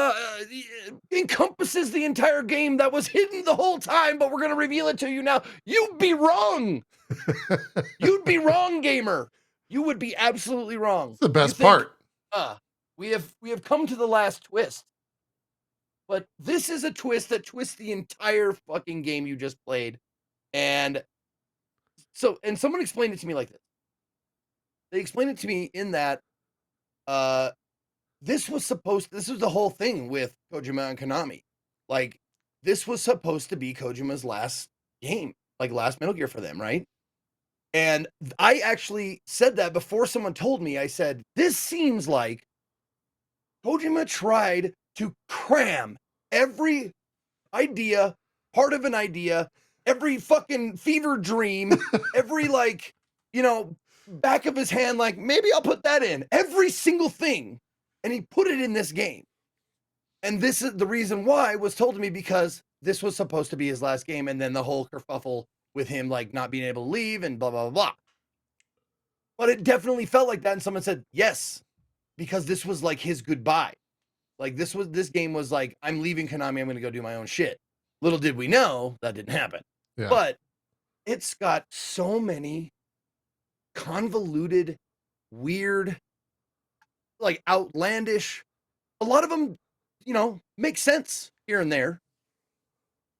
Speaker 4: encompasses the entire game that was hidden the whole time, but we're going to reveal it to you now. You'd be wrong. You'd be wrong, gamer. You would be absolutely wrong.
Speaker 1: It's the best part.
Speaker 4: We have come to the last twist. But this is a twist that twists the entire fucking game you just played. And So, and someone explained it to me like this. They explained it to me in that this was the whole thing with Kojima and Konami. Like, this was supposed to be Kojima's last game, like last Metal Gear for them, right? And I actually said that before someone told me. I said, this seems like Kojima tried to cram every idea, part of an idea, every fucking fever dream, every like, back of his hand, like maybe I'll put that in, every single thing. And he put it in this game. And this is the reason why was told to me, because this was supposed to be his last game. And then the whole kerfuffle with him, like not being able to leave and blah, blah, blah, blah. But it definitely felt like that. And someone said, yes, because this was like his goodbye. Like this game was like, I'm leaving Konami. I'm going to go do my own shit. Little did we know that didn't happen.
Speaker 1: Yeah.
Speaker 4: But it's got so many convoluted, weird, like outlandish, a lot of them, make sense here and there.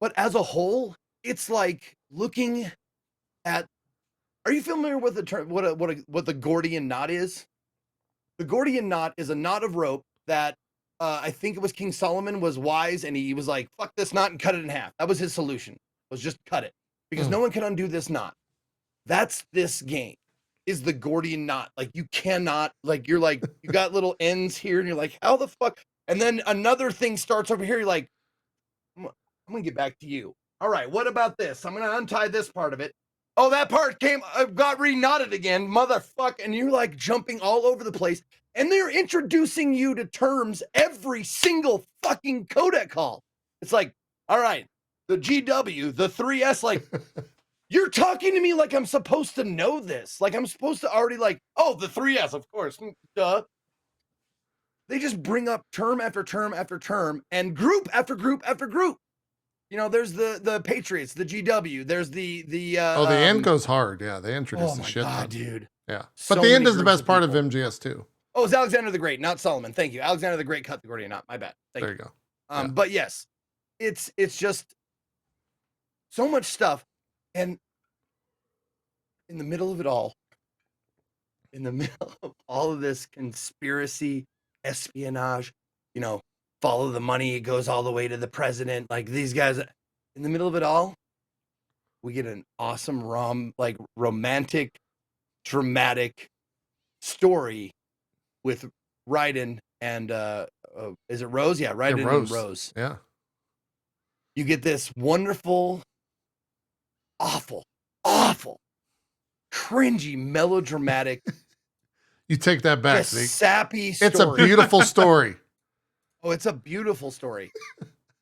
Speaker 4: But as a whole, it's like looking at, are you familiar with the term, what the Gordian knot is? The Gordian knot is a knot of rope that I think it was King Solomon was wise, and he was like, fuck this knot and cut it in half. That was his solution, was just cut it, because no one can undo this knot. That's this game, is the Gordian knot. Like, you cannot, like, you're like, you got little ends here, and you're like, how the fuck? And then another thing starts over here. You're like, I'm going to get back to you. All right, what about this? I'm going to untie this part of it. Oh, that part got re-knotted again, motherfucker. And you're like jumping all over the place. And they're introducing you to terms every single fucking codec call. It's like, all right, the GW, the 3S, like, you're talking to me like I'm supposed to know this. Like I'm supposed to already like, oh, the 3S, of course, duh. They just bring up term after term after term and group after group after group. There's the Patriots, the GW. There's the
Speaker 1: the end goes hard. Yeah, they introduce the shit.
Speaker 4: Oh my god, dude.
Speaker 1: Yeah,
Speaker 4: So
Speaker 1: but the end
Speaker 4: many
Speaker 1: is the
Speaker 4: groups
Speaker 1: best
Speaker 4: of
Speaker 1: part of
Speaker 4: people.
Speaker 1: MGS too.
Speaker 4: Oh, it's Alexander the Great, not Solomon. Thank you. Alexander the Great cut the Gordian knot. My bad. Thank
Speaker 1: There you go.
Speaker 4: you.
Speaker 1: Yeah.
Speaker 4: But yes, it's just so much stuff, and in the middle of it all, in the middle of all of this conspiracy, espionage, follow the money, it goes all the way to the president. Like these guys, in the middle of it all, we get an awesome romantic, dramatic story with Raiden and is it Rose? Yeah, Raiden and Rose.
Speaker 1: Yeah.
Speaker 4: You get this wonderful, awful, cringy, melodramatic.
Speaker 1: You take that back,
Speaker 4: Zeke. Sappy story.
Speaker 1: It's a beautiful story.
Speaker 4: Oh, it's a beautiful story.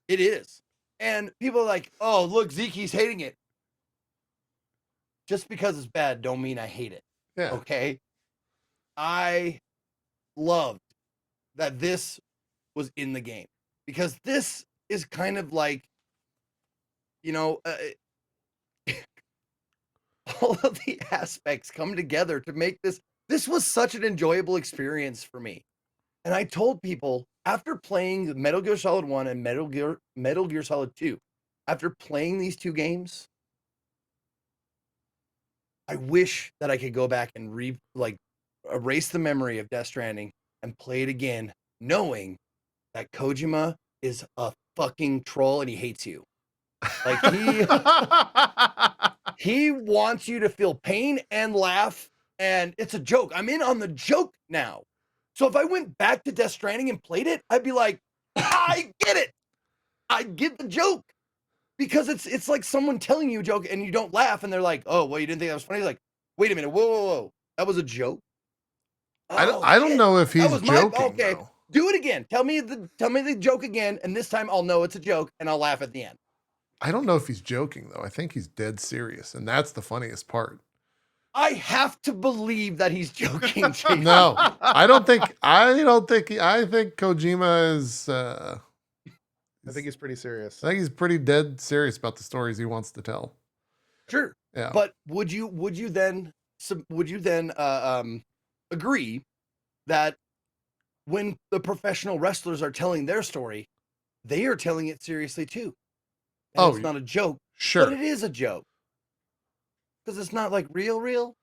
Speaker 4: It is. And people are like, oh, look, Zeke, he's hating it. Just because it's bad don't mean I hate it.
Speaker 1: Yeah.
Speaker 4: Okay? I loved that this was in the game. Because this is kind of like, all of the aspects come together to make this. This was such an enjoyable experience for me. And I told people, after playing Metal Gear Solid 1 and Metal Gear Solid 2, after playing these two games, I wish that I could go back and erase the memory of Death Stranding and play it again, knowing that Kojima is a fucking troll and he hates you. Like he wants you to feel pain and laugh, and it's a joke. I'm in on the joke now. So if I went back to Death Stranding and played it, I'd be like, I get it. I get the joke. Because it's like someone telling you a joke and you don't laugh, and they're like, oh, well, you didn't think that was funny? He's like, wait a minute, whoa. That was a joke? Oh,
Speaker 1: I don't know if he's joking.
Speaker 4: Okay,
Speaker 1: though.
Speaker 4: Do it again. Tell me the joke again, and this time I'll know it's a joke, and I'll laugh at the end.
Speaker 1: I don't know if he's joking though. I think he's dead serious, and that's the funniest part.
Speaker 4: I have to believe that he's joking.
Speaker 1: No, I think Kojima is.
Speaker 3: I think he's pretty serious.
Speaker 1: I think he's pretty dead serious about the stories he wants to tell.
Speaker 4: Sure.
Speaker 1: Yeah.
Speaker 4: But would you then agree that when the professional wrestlers are telling their story, they are telling it seriously too? And it's not a joke.
Speaker 1: Sure.
Speaker 4: But it is a joke. because it's not like real.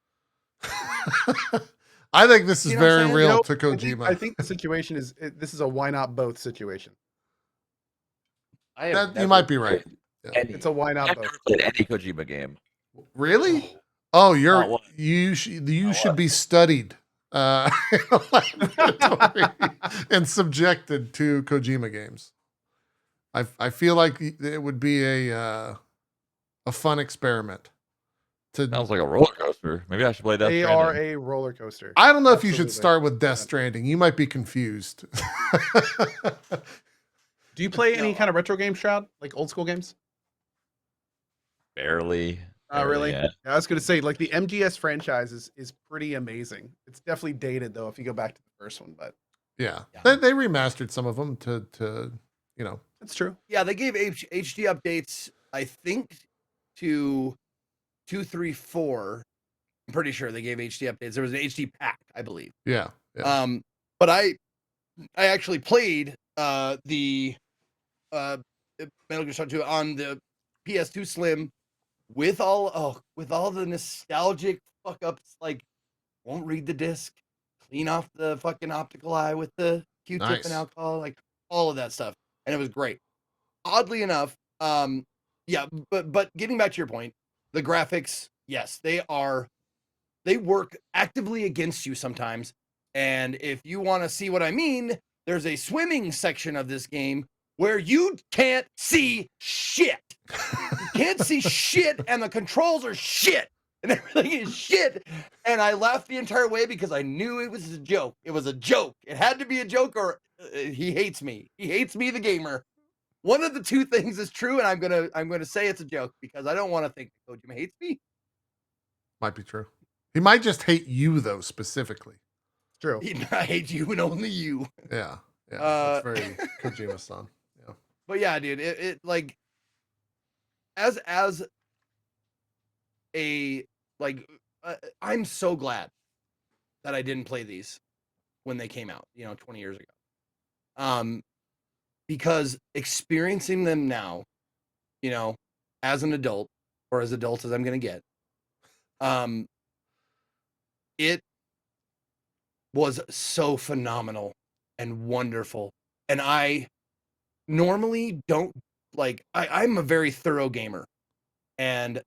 Speaker 1: I think this is
Speaker 4: You know what I'm
Speaker 1: very
Speaker 4: saying?
Speaker 1: real
Speaker 3: No,
Speaker 1: to Kojima.
Speaker 3: I think the situation is this is a why not both situation.
Speaker 2: I have
Speaker 1: That you
Speaker 2: never
Speaker 1: might be right.
Speaker 2: played
Speaker 1: Yeah.
Speaker 2: any-
Speaker 3: It's a why not
Speaker 2: I've
Speaker 3: both.
Speaker 2: never played any Kojima game.
Speaker 1: Really? Oh,
Speaker 2: Not one.
Speaker 1: you should
Speaker 2: one.
Speaker 1: be studied in a laboratory and subjected to Kojima games. I feel like it would be a fun experiment.
Speaker 2: Sounds like a roller coaster. Maybe I should play Death
Speaker 3: They
Speaker 2: Stranding.
Speaker 3: are a roller coaster.
Speaker 1: I don't know if you should
Speaker 3: Absolutely.
Speaker 1: start with Death Stranding. You might be confused.
Speaker 3: Do you play any
Speaker 4: No.
Speaker 3: kind of retro game, Shroud? Like old school games?
Speaker 2: Barely.
Speaker 3: Oh, really?
Speaker 2: Yeah.
Speaker 3: Yeah, I was going to say, like, the MGS franchise is pretty amazing. It's definitely dated, though, if you go back to the first one, but
Speaker 1: Yeah.
Speaker 4: Yeah.
Speaker 1: They remastered some of them to
Speaker 3: that's true.
Speaker 4: Yeah, they gave HD updates, I think, to 2, 3, 4. I'm pretty sure they gave HD updates. There was an HD pack, I believe.
Speaker 1: yeah. Yeah.
Speaker 4: But I actually played the Metal Gear Solid 2 on the PS2 Slim with all the nostalgic fuck ups, like won't read the disc, clean off the fucking optical eye with the Q-tip
Speaker 1: Nice.
Speaker 4: and alcohol, like all of that stuff, and it was great. Oddly enough, yeah, but getting back to your point, the graphics, yes, they work actively against you sometimes. And if you want to see what I mean, there's a swimming section of this game where you can't see shit. You can't see shit, and the controls are shit, and everything is shit. And I laughed the entire way because I knew it was a joke. It was a joke. It had to be a joke, or he hates me. He hates me, the gamer. One of the two things is true, and I'm gonna say it's a joke because I don't want to think Kojima hates me.
Speaker 1: Might be true. He might just hate you though, specifically.
Speaker 3: True.
Speaker 4: I hate you and only you.
Speaker 1: Yeah. Yeah.
Speaker 4: Uh,
Speaker 1: That's very Kojima-san. Yeah.
Speaker 4: But yeah, dude, it like as a like I'm so glad that I didn't play these when they came out, 20 years ago. Because experiencing them now, as an adult or as adult as I'm going to get, it was so phenomenal and wonderful. And I normally don't I'm a very thorough gamer, and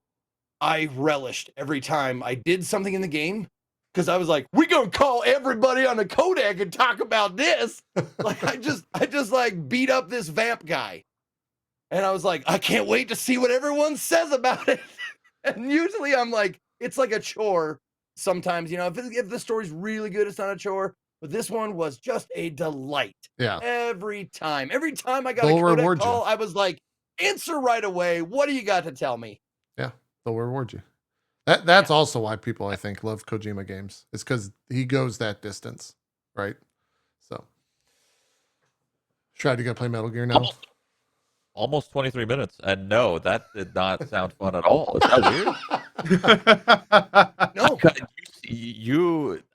Speaker 4: I relished every time I did something in the game because I was like, we gonna call everybody on the codec and talk about this. Like I just like beat up this vamp guy. And I was like, I can't wait to see what everyone says about it. And usually I'm like, it's like a chore sometimes, if the story's really good, it's not a chore. But this one was just a delight.
Speaker 1: Yeah.
Speaker 4: Every time I got
Speaker 1: They'll
Speaker 4: a codec
Speaker 1: reward you.
Speaker 4: call, I was like, answer right away. What do you got to tell me?
Speaker 1: Yeah. They'll reward you. That's also why people, I think, love Kojima games. It's because he goes that distance, right? So, Shroud, you gonna play Metal Gear now?
Speaker 2: Almost 23 minutes. And no, that did not sound fun at all. Is that weird?
Speaker 4: No,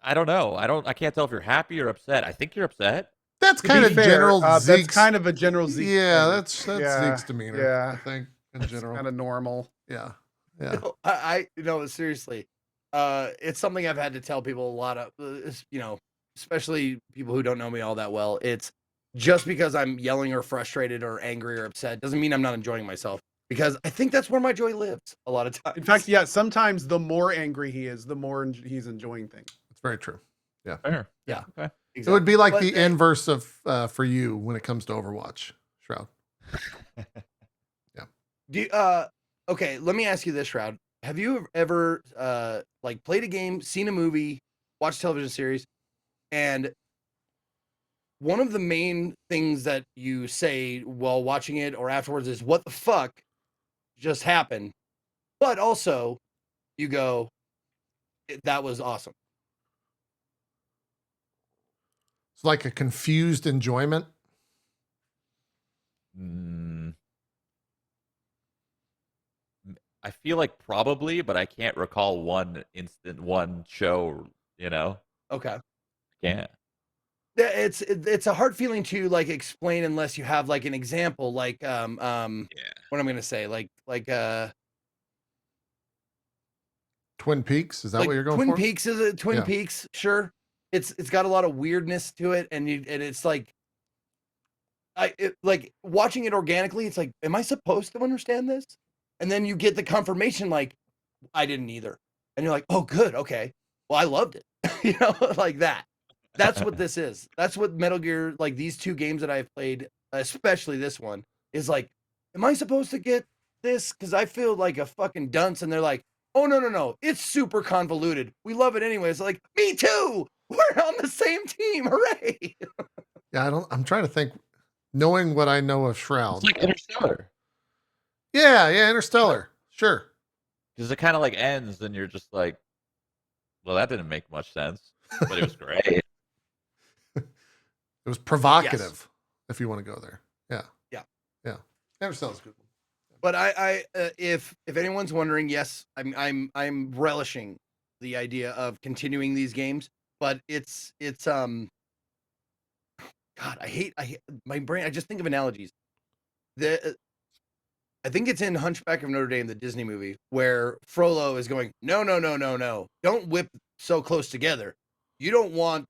Speaker 2: I don't know. I can't tell if you're happy or upset. I think you're upset.
Speaker 1: That's
Speaker 3: To
Speaker 1: kind
Speaker 3: be
Speaker 1: of
Speaker 3: fair,
Speaker 1: general
Speaker 3: that's
Speaker 1: Zeke's.
Speaker 3: kind of a general Zeke.
Speaker 1: Yeah,
Speaker 3: thing.
Speaker 1: that's
Speaker 3: Yeah,
Speaker 1: Zeke's demeanor.
Speaker 3: yeah.
Speaker 1: I think in
Speaker 3: It's
Speaker 1: general.
Speaker 3: kind of normal.
Speaker 1: Yeah. Yeah.
Speaker 4: I seriously, it's something I've had to tell people a lot of, especially people who don't know me all that well. It's just because I'm yelling or frustrated or angry or upset doesn't mean I'm not enjoying myself, because I think that's where my joy lives a lot of times.
Speaker 3: In fact, yeah, sometimes the more angry he is, the more he's enjoying things.
Speaker 1: It's very true.
Speaker 2: Fair.
Speaker 4: Yeah.
Speaker 2: Okay.
Speaker 1: It would be like
Speaker 4: But
Speaker 1: the inverse of for you when it comes to Overwatch, Shroud.
Speaker 4: Okay, let me ask you this, Shroud. Have you ever played a game, seen a movie, watched a television series, and one of the main things that you say while watching it or afterwards is, what the fuck just happened? But also you go, that was awesome.
Speaker 1: It's like a confused enjoyment.
Speaker 2: I feel like probably, but I can't recall one show,
Speaker 4: Okay.
Speaker 2: Can't.
Speaker 4: Yeah, it's a hard feeling to explain unless you have an example, what I'm gonna say,
Speaker 1: Twin Peaks. Is that
Speaker 4: like
Speaker 1: what you're going
Speaker 4: Twin
Speaker 1: for?
Speaker 4: Peaks is a Twin
Speaker 1: Yeah.
Speaker 4: Peaks, sure. It's got a lot of weirdness to it, and it's like like watching it organically. It's like, am I supposed to understand this? And then you get the confirmation, like I didn't either, and you're like, oh, good, okay. Well, I loved it, you know, like that. That's what this is. That's what Metal Gear, like these two games that I've played, especially this one, is like, am I supposed to get this? Because I feel like a fucking dunce, and they're like, oh no, it's super convoluted. We love it anyways. Like, me too. We're on the same team. Hooray!
Speaker 1: Yeah, I'm trying to think. Knowing what I know of Shroud.
Speaker 2: It's like Interstellar.
Speaker 1: Yeah, Interstellar. Sure.
Speaker 2: Because it kind of like ends and you're just like, well, that didn't make much sense, but it was great.
Speaker 1: It was provocative, if you want to go there. Yeah. Interstellar's a good one.
Speaker 4: But if anyone's wondering, yes, I'm relishing the idea of continuing these games, but it's God, I hate my brain. I just think of analogies. I think it's in Hunchback of Notre Dame, the Disney movie, where Frollo is going, no, don't whip so close together. You don't want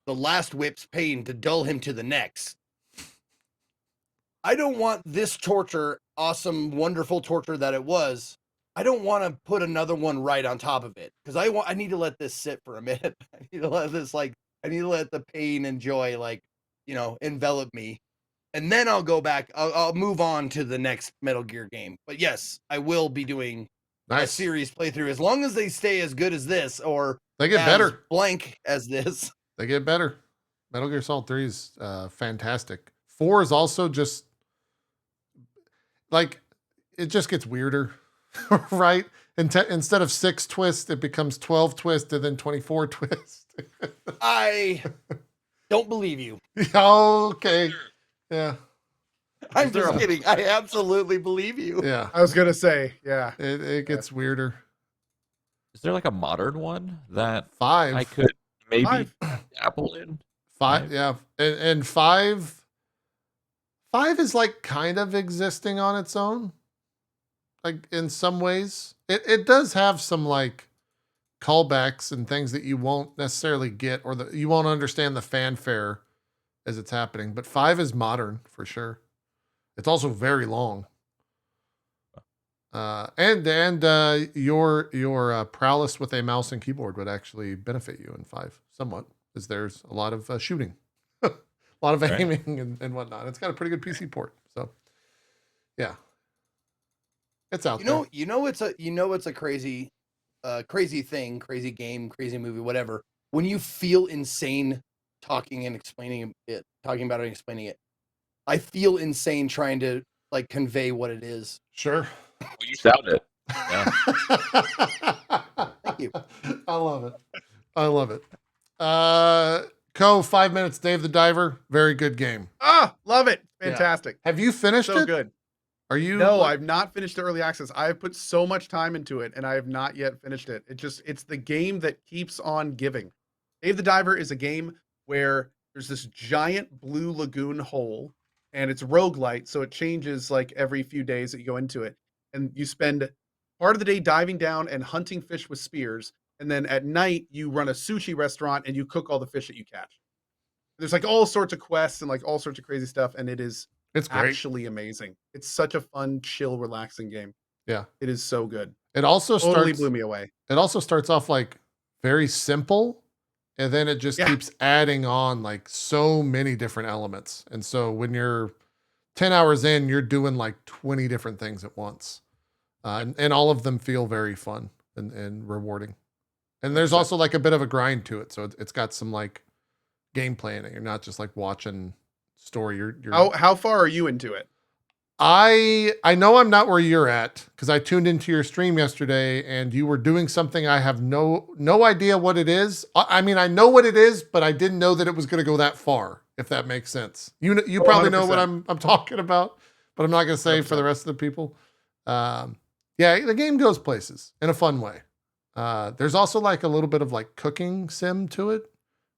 Speaker 4: the last whip's pain to dull him to the next. I don't want this torture, awesome, wonderful torture that it was. I don't want to put another one right on top of it, because I need to let this sit for a minute. I need to let this I need to let the pain and joy envelop me, and then I'll go back. I'll move on to the next Metal Gear game. But yes, I will be doing a series playthrough as long as they stay as good as this, or
Speaker 1: they get better,
Speaker 4: blank as this.
Speaker 1: They get better. Metal Gear Solid 3 is fantastic. 4 is also just like, it just gets weirder, right? Instead of 6 twists, it becomes 12 twists and then 24 twists.
Speaker 4: I don't believe you.
Speaker 1: Okay. Yeah.
Speaker 4: I'm just kidding. I absolutely believe you.
Speaker 1: Yeah.
Speaker 3: I was gonna say, yeah.
Speaker 1: It gets weirder.
Speaker 2: Is there like a modern one that
Speaker 1: 5
Speaker 2: I could maybe dabble in?
Speaker 1: 5, yeah. And 5 is like kind of existing on its own. Like in some ways. It does have some like callbacks and things that you won't necessarily get, or you won't understand the fanfare as it's happening. But 5 is modern for sure. It's also very long. And your prowess with a mouse and keyboard would actually benefit you in 5 somewhat, as there's a lot of shooting, a lot of aiming and whatnot. It's got a pretty good PC port, so yeah, it's out there.
Speaker 4: It's a crazy thing, crazy game, crazy movie, whatever. When you feel insane talking and explaining it, talking about it and explaining it, I feel insane trying to like convey what it is.
Speaker 1: Sure.
Speaker 2: Well, you sound it. Yeah.
Speaker 4: Thank you.
Speaker 1: I love it. Co, 5 minutes, Dave the Diver. Very good game.
Speaker 3: Love it. Fantastic.
Speaker 1: Yeah. Have you finished it?
Speaker 3: So good.
Speaker 1: Are you?
Speaker 3: No, I've not finished the early access. I have put so much time into it, and I have not yet finished it. It's the game that keeps on giving. Dave the Diver is a game where there's this giant blue lagoon hole, and it's roguelite, so it changes like every few days that you go into it. And you spend part of the day diving down and hunting fish with spears, and then at night you run a sushi restaurant and you cook all the fish that you catch. There's like all sorts of quests and like all sorts of crazy stuff, and it's
Speaker 1: great.
Speaker 3: Actually amazing. It's such a fun, chill, relaxing game.
Speaker 1: Yeah,
Speaker 3: it is so good.
Speaker 1: It also
Speaker 3: totally blew me away.
Speaker 1: It also starts off like very simple, and then it just keeps adding on like so many different elements. And so when you're 10 hours in, you're doing like 20 different things at once, and all of them feel very fun and rewarding. And there's also like a bit of a grind to it, so it's got some like gameplay in it. You're not just like watching story. You're
Speaker 3: how far are you into it?
Speaker 1: I know I'm not where you're at, because I tuned into your stream yesterday and you were doing something I have no idea what it is. I mean, I know what it is, but I didn't know that it was going to go that far, if that makes sense. You probably know what I'm talking about, but I'm not going to say 100%. For the rest of the people. Yeah, the game goes places in a fun way. There's also like a little bit of like cooking sim to it,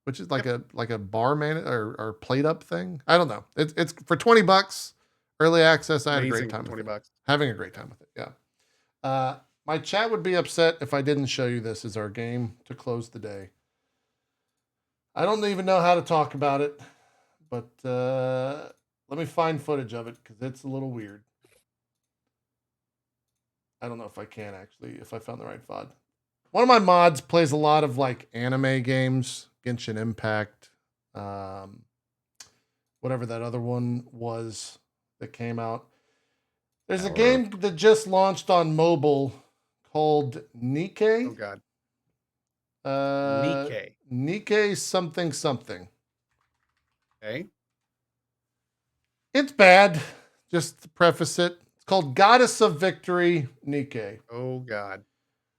Speaker 1: which is like a bar man or plate up thing. I don't know. It's for $20 early access. I had a great time. $20
Speaker 3: bucks.
Speaker 1: Having a great time with it. Yeah. My chat would be upset if I didn't show you this as our game to close the day. I don't even know how to talk about it, but let me find footage of it because it's a little weird. I don't know if I can actually, if I found the right VOD. One of my mods plays a lot of like anime games, Genshin Impact, whatever that other one was that came out. There's a game that just launched on mobile called NIKKE.
Speaker 3: Oh God.
Speaker 1: NIKKE. NIKKE something something.
Speaker 3: Okay.
Speaker 1: It's bad. Just to preface it. It's called Goddess of Victory NIKKE.
Speaker 3: Oh God.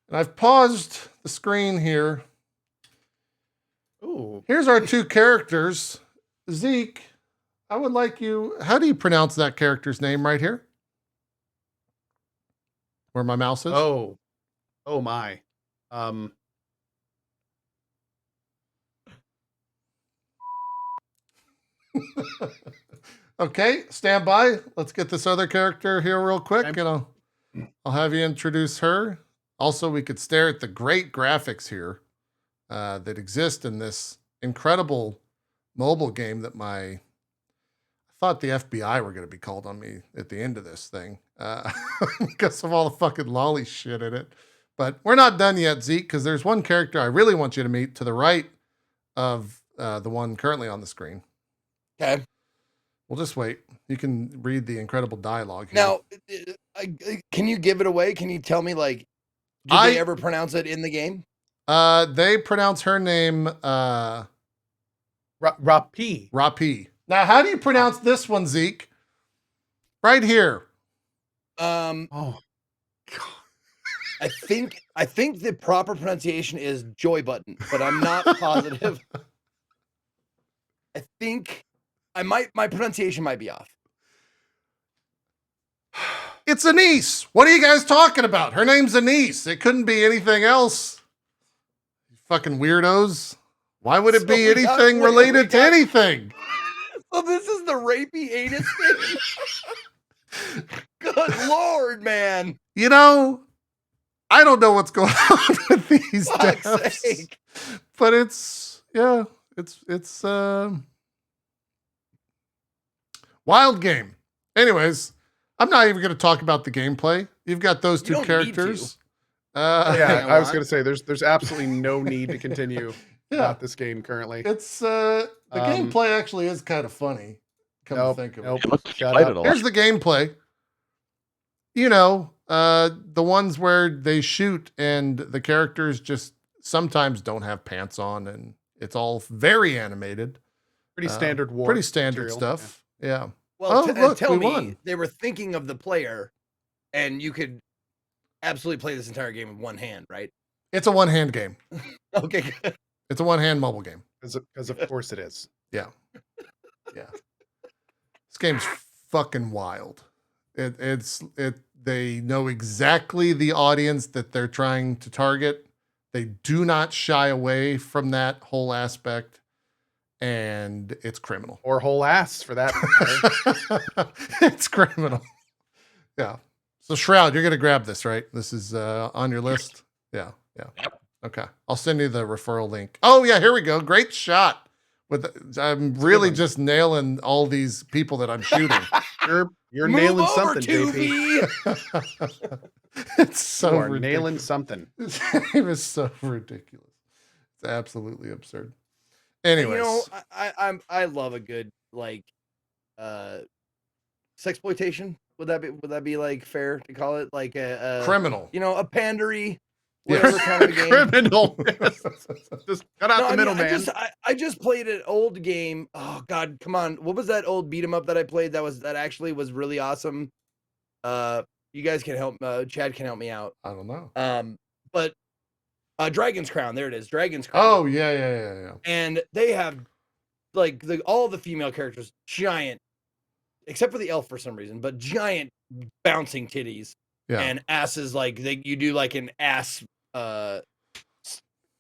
Speaker 1: And I've paused the screen here.
Speaker 3: Ooh.
Speaker 1: Here's our two characters. Zeke, I would like you. How do you pronounce that character's name right here? Where my mouse is?
Speaker 3: Oh my.
Speaker 1: Okay, stand by. Let's get this other character here real quick, and I'll have you introduce her. Also, we could stare at the great graphics here that exist in this incredible mobile game that I thought the FBI were going to be called on me at the end of this thing because of all the fucking lolly shit in it. But we're not done yet, Zeke, because there's one character I really want you to meet to the right of the one currently on the screen.
Speaker 4: Okay.
Speaker 1: We'll just wait. You can read the incredible dialogue here.
Speaker 4: Now, can you give it away? Can you tell me, like, did they ever pronounce it in the game?
Speaker 1: They pronounce her name
Speaker 3: Rapi.
Speaker 1: Rapi. Now, how do you pronounce this one, Zeke? Right here.
Speaker 3: Oh God.
Speaker 4: I think the proper pronunciation is Joy Button, but I'm not positive. I think my pronunciation might be off.
Speaker 1: It's Anise. What are you guys talking about? Her name's Anise. It couldn't be anything else. You fucking weirdos. Why would it be anything related to anything?
Speaker 4: So this is the rapey anus thing? Good Lord, man.
Speaker 1: You know, I don't know what's going on with these devs, but it's wild game. Anyways, I'm not even going to talk about the gameplay. You've got those two characters.
Speaker 3: Yeah, I was going to say there's absolutely no need to continue about this game currently.
Speaker 1: It's the gameplay actually is kind of funny. Come to think of it. Here's the gameplay. You know, the ones where they shoot and the characters just sometimes don't have pants on, and it's all very animated.
Speaker 3: Pretty standard war.
Speaker 1: Pretty standard stuff. Yeah.
Speaker 4: Well, look, tell me won. They were thinking of the player, and you could absolutely play this entire game with one hand, right?
Speaker 1: It's a one-hand game.
Speaker 4: Okay.
Speaker 1: It's a one-hand mobile game.
Speaker 3: Because of course it is.
Speaker 1: Yeah. Yeah. This game's fucking wild. They know exactly the audience that they're trying to target. They do not shy away from that whole aspect, and it's criminal.
Speaker 3: Or whole ass for that matter.
Speaker 1: It's criminal. Yeah. So Shroud, you're gonna grab this, right? This is on your list. Yeah. Okay. I'll send you the referral link. Oh yeah, here we go. Great shot. I'm really just nailing all these people that I'm shooting.
Speaker 3: You're nailing something, JP.
Speaker 1: It's so
Speaker 3: you are
Speaker 1: ridiculous.
Speaker 3: Nailing something.
Speaker 1: This game is so ridiculous. It's absolutely absurd. Anyways,
Speaker 4: you know, I love a good like sexploitation. Would that be like fair to call it like a
Speaker 1: criminal?
Speaker 4: You know, a pandery. Whatever kind of a game.
Speaker 3: Criminal. Just cut out the middle, man.
Speaker 4: I just played an old game. Oh God, come on! What was that old beat 'em up that I played? That actually was really awesome. You guys can help. Chad can help me out.
Speaker 1: I don't know.
Speaker 4: But Dragon's Crown. There it is. Dragon's Crown.
Speaker 1: Oh yeah.
Speaker 4: And they have like all the female characters, giant, except for the elf for some reason, but giant bouncing titties.
Speaker 1: Yeah.
Speaker 4: And asses like you do like an ass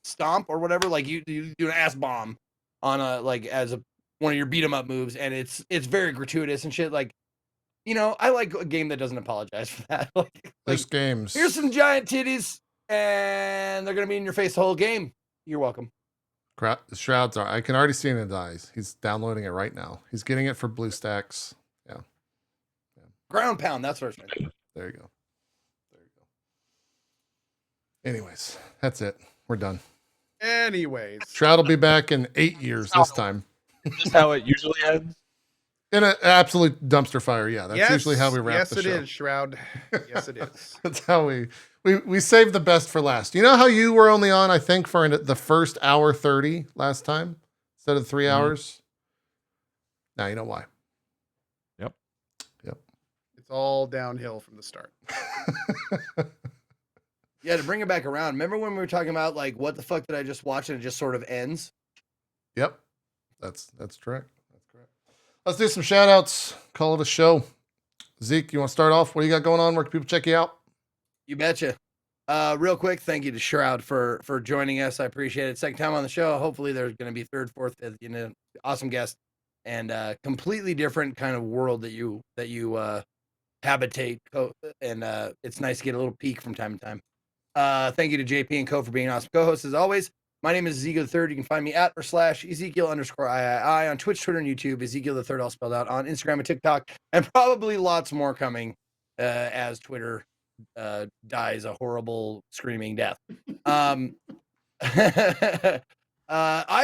Speaker 4: stomp or whatever, like you do an ass bomb on a like as one of your beat 'em up moves, and it's very gratuitous and shit. Like you know, I like a game that doesn't apologize for that.
Speaker 1: There's games.
Speaker 4: Here's some giant titties, and they're gonna be in your face the whole game. You're welcome.
Speaker 1: The Shrouds are. I can already see it in his eyes. He's downloading it right now. He's getting it for BlueStacks. Yeah.
Speaker 4: Ground pound. That's what it's saying.
Speaker 1: There you go. There you go. Anyways, that's it. We're done.
Speaker 3: Anyways,
Speaker 1: Shroud will be back in 8 years this time.
Speaker 2: Is this how it usually ends?
Speaker 1: In an absolute dumpster fire. Yeah, that's usually how we wrap the show.
Speaker 3: Yes, it is, Shroud. Yes, it is.
Speaker 1: That's how we save the best for last. You know how you were only on, I think, for the first hour 30 last time instead of 3 hours? Now you know why.
Speaker 2: Yep.
Speaker 3: It's all downhill from the start.
Speaker 4: Yeah, to bring it back around. Remember when we were talking about like what the fuck did I just watch and it just sort of ends?
Speaker 1: Yep. That's correct. That's correct. Let's do some shout outs. Call it a show. Zeke, you want to start off? What do you got going on? Where can people check you out?
Speaker 4: You betcha. Real quick, thank you to Shroud for joining us. I appreciate it. Second time on the show. Hopefully there's going to be third, fourth, fifth. You know, awesome guest and completely different kind of world that you habitate. And it's nice to get a little peek from time to time. Thank you to JP and Co for being awesome co-hosts as always. My name is Ezekiel III. You can find me at /Ezekiel_III on Twitch, Twitter, and YouTube. Ezekiel III all spelled out on Instagram and TikTok, and probably lots more coming as Twitter dies a horrible screaming death. I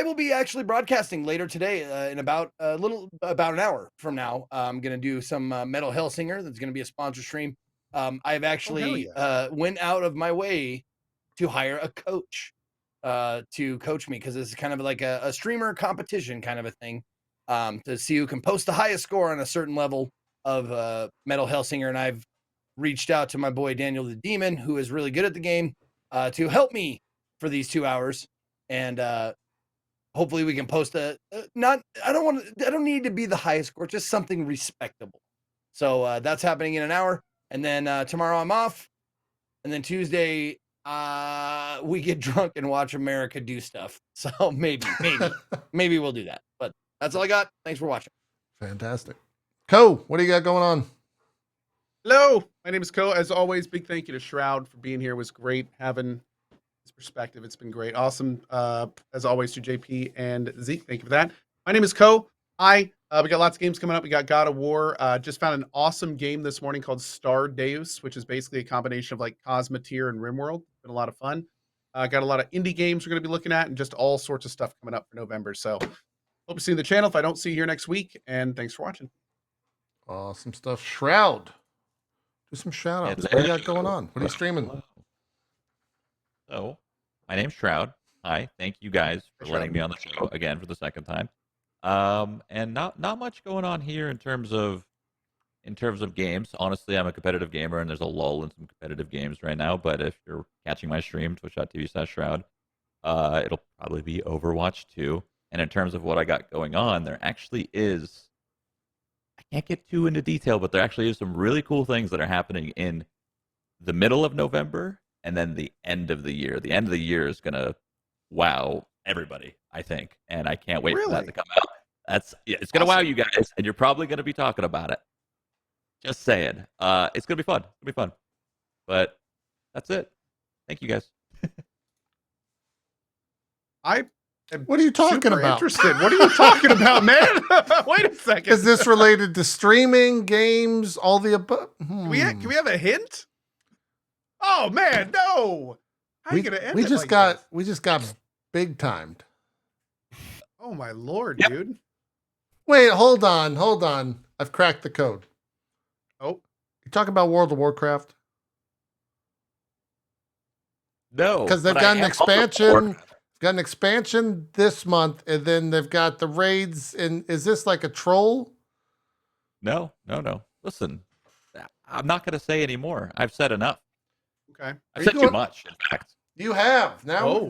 Speaker 4: will be actually broadcasting later today in about an hour from now. I'm gonna do some Metal Hellsinger. That's gonna be a sponsor stream. I've actually went out of my way to hire a coach to coach me because this is kind of like a streamer competition kind of a thing to see who can post the highest score on a certain level of Metal Hellsinger. And I've reached out to my boy Daniel the Demon, who is really good at the game, to help me for these 2 hours. And hopefully we can post I don't need to be the highest score, just something respectable. So that's happening in an hour. And then tomorrow I'm off. And then Tuesday, we get drunk and watch America do stuff. So maybe we'll do that. But that's all I got. Thanks for watching.
Speaker 1: Fantastic. Co, what do you got going on?
Speaker 3: Hello, my name is Co. As always, big thank you to Shroud for being here. It was great having his perspective. It's been great. Awesome. As always, to JP and Zeke. Thank you for that. My name is Co. We got lots of games coming up. We got God of War. Just found an awesome game this morning called Star Deus, which is basically a combination of like Cosmoteer and RimWorld. Been a lot of fun. Got a lot of indie games we're going to be looking at and just all sorts of stuff coming up for November. So hope to see you in the channel if I don't see you here next week. And thanks for watching.
Speaker 1: Awesome stuff. Shroud. Do some shout outs. What do you got going on? What are you streaming?
Speaker 2: So, my name's Shroud. Hi. Thank you guys for letting me on the show again for the second time. And not much going on here in terms of games. Honestly, I'm a competitive gamer and there's a lull in some competitive games right now, but if you're catching my stream, twitch.tv/Shroud, it'll probably be Overwatch 2. And in terms of what I got going on, there actually is, I can't get too into detail, but there actually is some really cool things that are happening in the middle of November and then the end of the year. The end of the year is gonna wow everybody, I think, and I can't wait for that to come out. It's gonna wow you guys, and you're probably gonna be talking about it. Just saying, it's gonna be fun. It'll be fun. But that's it. Thank you guys.
Speaker 1: What are you talking about?
Speaker 3: Interested. What are you talking about, man? Wait a second.
Speaker 1: Is this related to streaming, games, all the above?
Speaker 3: Can we have a hint? Oh man, no. How are you gonna end
Speaker 1: we
Speaker 3: it
Speaker 1: just
Speaker 3: like
Speaker 1: got
Speaker 3: this?
Speaker 1: we just got big timed.
Speaker 3: Oh my lord, dude.
Speaker 1: Wait, hold on. I've cracked the code.
Speaker 3: Oh.
Speaker 1: You talking about World of Warcraft?
Speaker 2: No,
Speaker 1: Because they've got an expansion. Got an expansion this month, and then they've got the raids. And is this like a troll?
Speaker 2: No. Listen, I'm not going to say anymore. I've said enough.
Speaker 3: Okay.
Speaker 2: I've said too much, in fact.
Speaker 1: You have. Now
Speaker 3: Oh.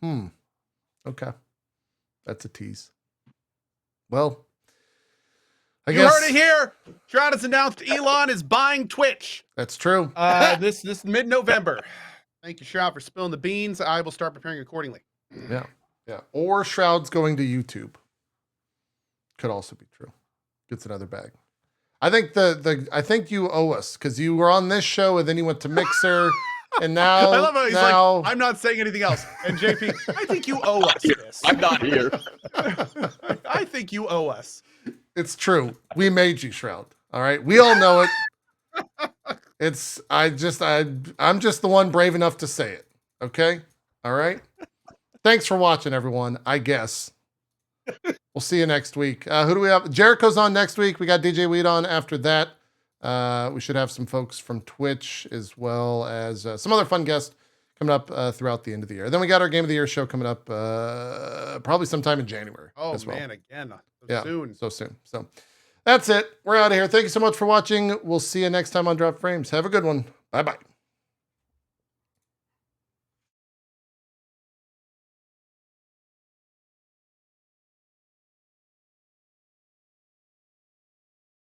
Speaker 1: I'm okay. That's a tease. Well, I
Speaker 3: You
Speaker 1: guess
Speaker 3: heard it here. Shroud has announced Elon is buying Twitch.
Speaker 1: that's true.
Speaker 3: This mid-November. Thank you, Shroud, for spilling the beans. I will start preparing accordingly.
Speaker 1: Yeah. Or Shroud's going to YouTube. Could also be true. Gets another bag. I think you owe us because you were on this show and then you went to Mixer, and now
Speaker 3: I love how he's
Speaker 1: now
Speaker 3: like, I'm not saying anything else. And JP, I think you owe us this.
Speaker 2: I'm not here.
Speaker 3: I think you owe us.
Speaker 1: it's true. We made you, Shroud. All right, we all know it. I'm just the one brave enough to say it. Okay, all right. Thanks for watching, everyone. I guess. We'll see you next week. Who do we have? Jericho's on next week. We got DJ Weed on after that. We should have some folks from Twitch as well as some other fun guests coming up throughout the end of the year. Then we got our Game of the Year show coming up probably sometime in January.
Speaker 3: Oh,
Speaker 1: as well.
Speaker 3: man, again.
Speaker 1: Soon. So that's it. We're out of here. Thank you so much for watching. We'll see you next time on Drop Frames. Have a good one. Bye-bye.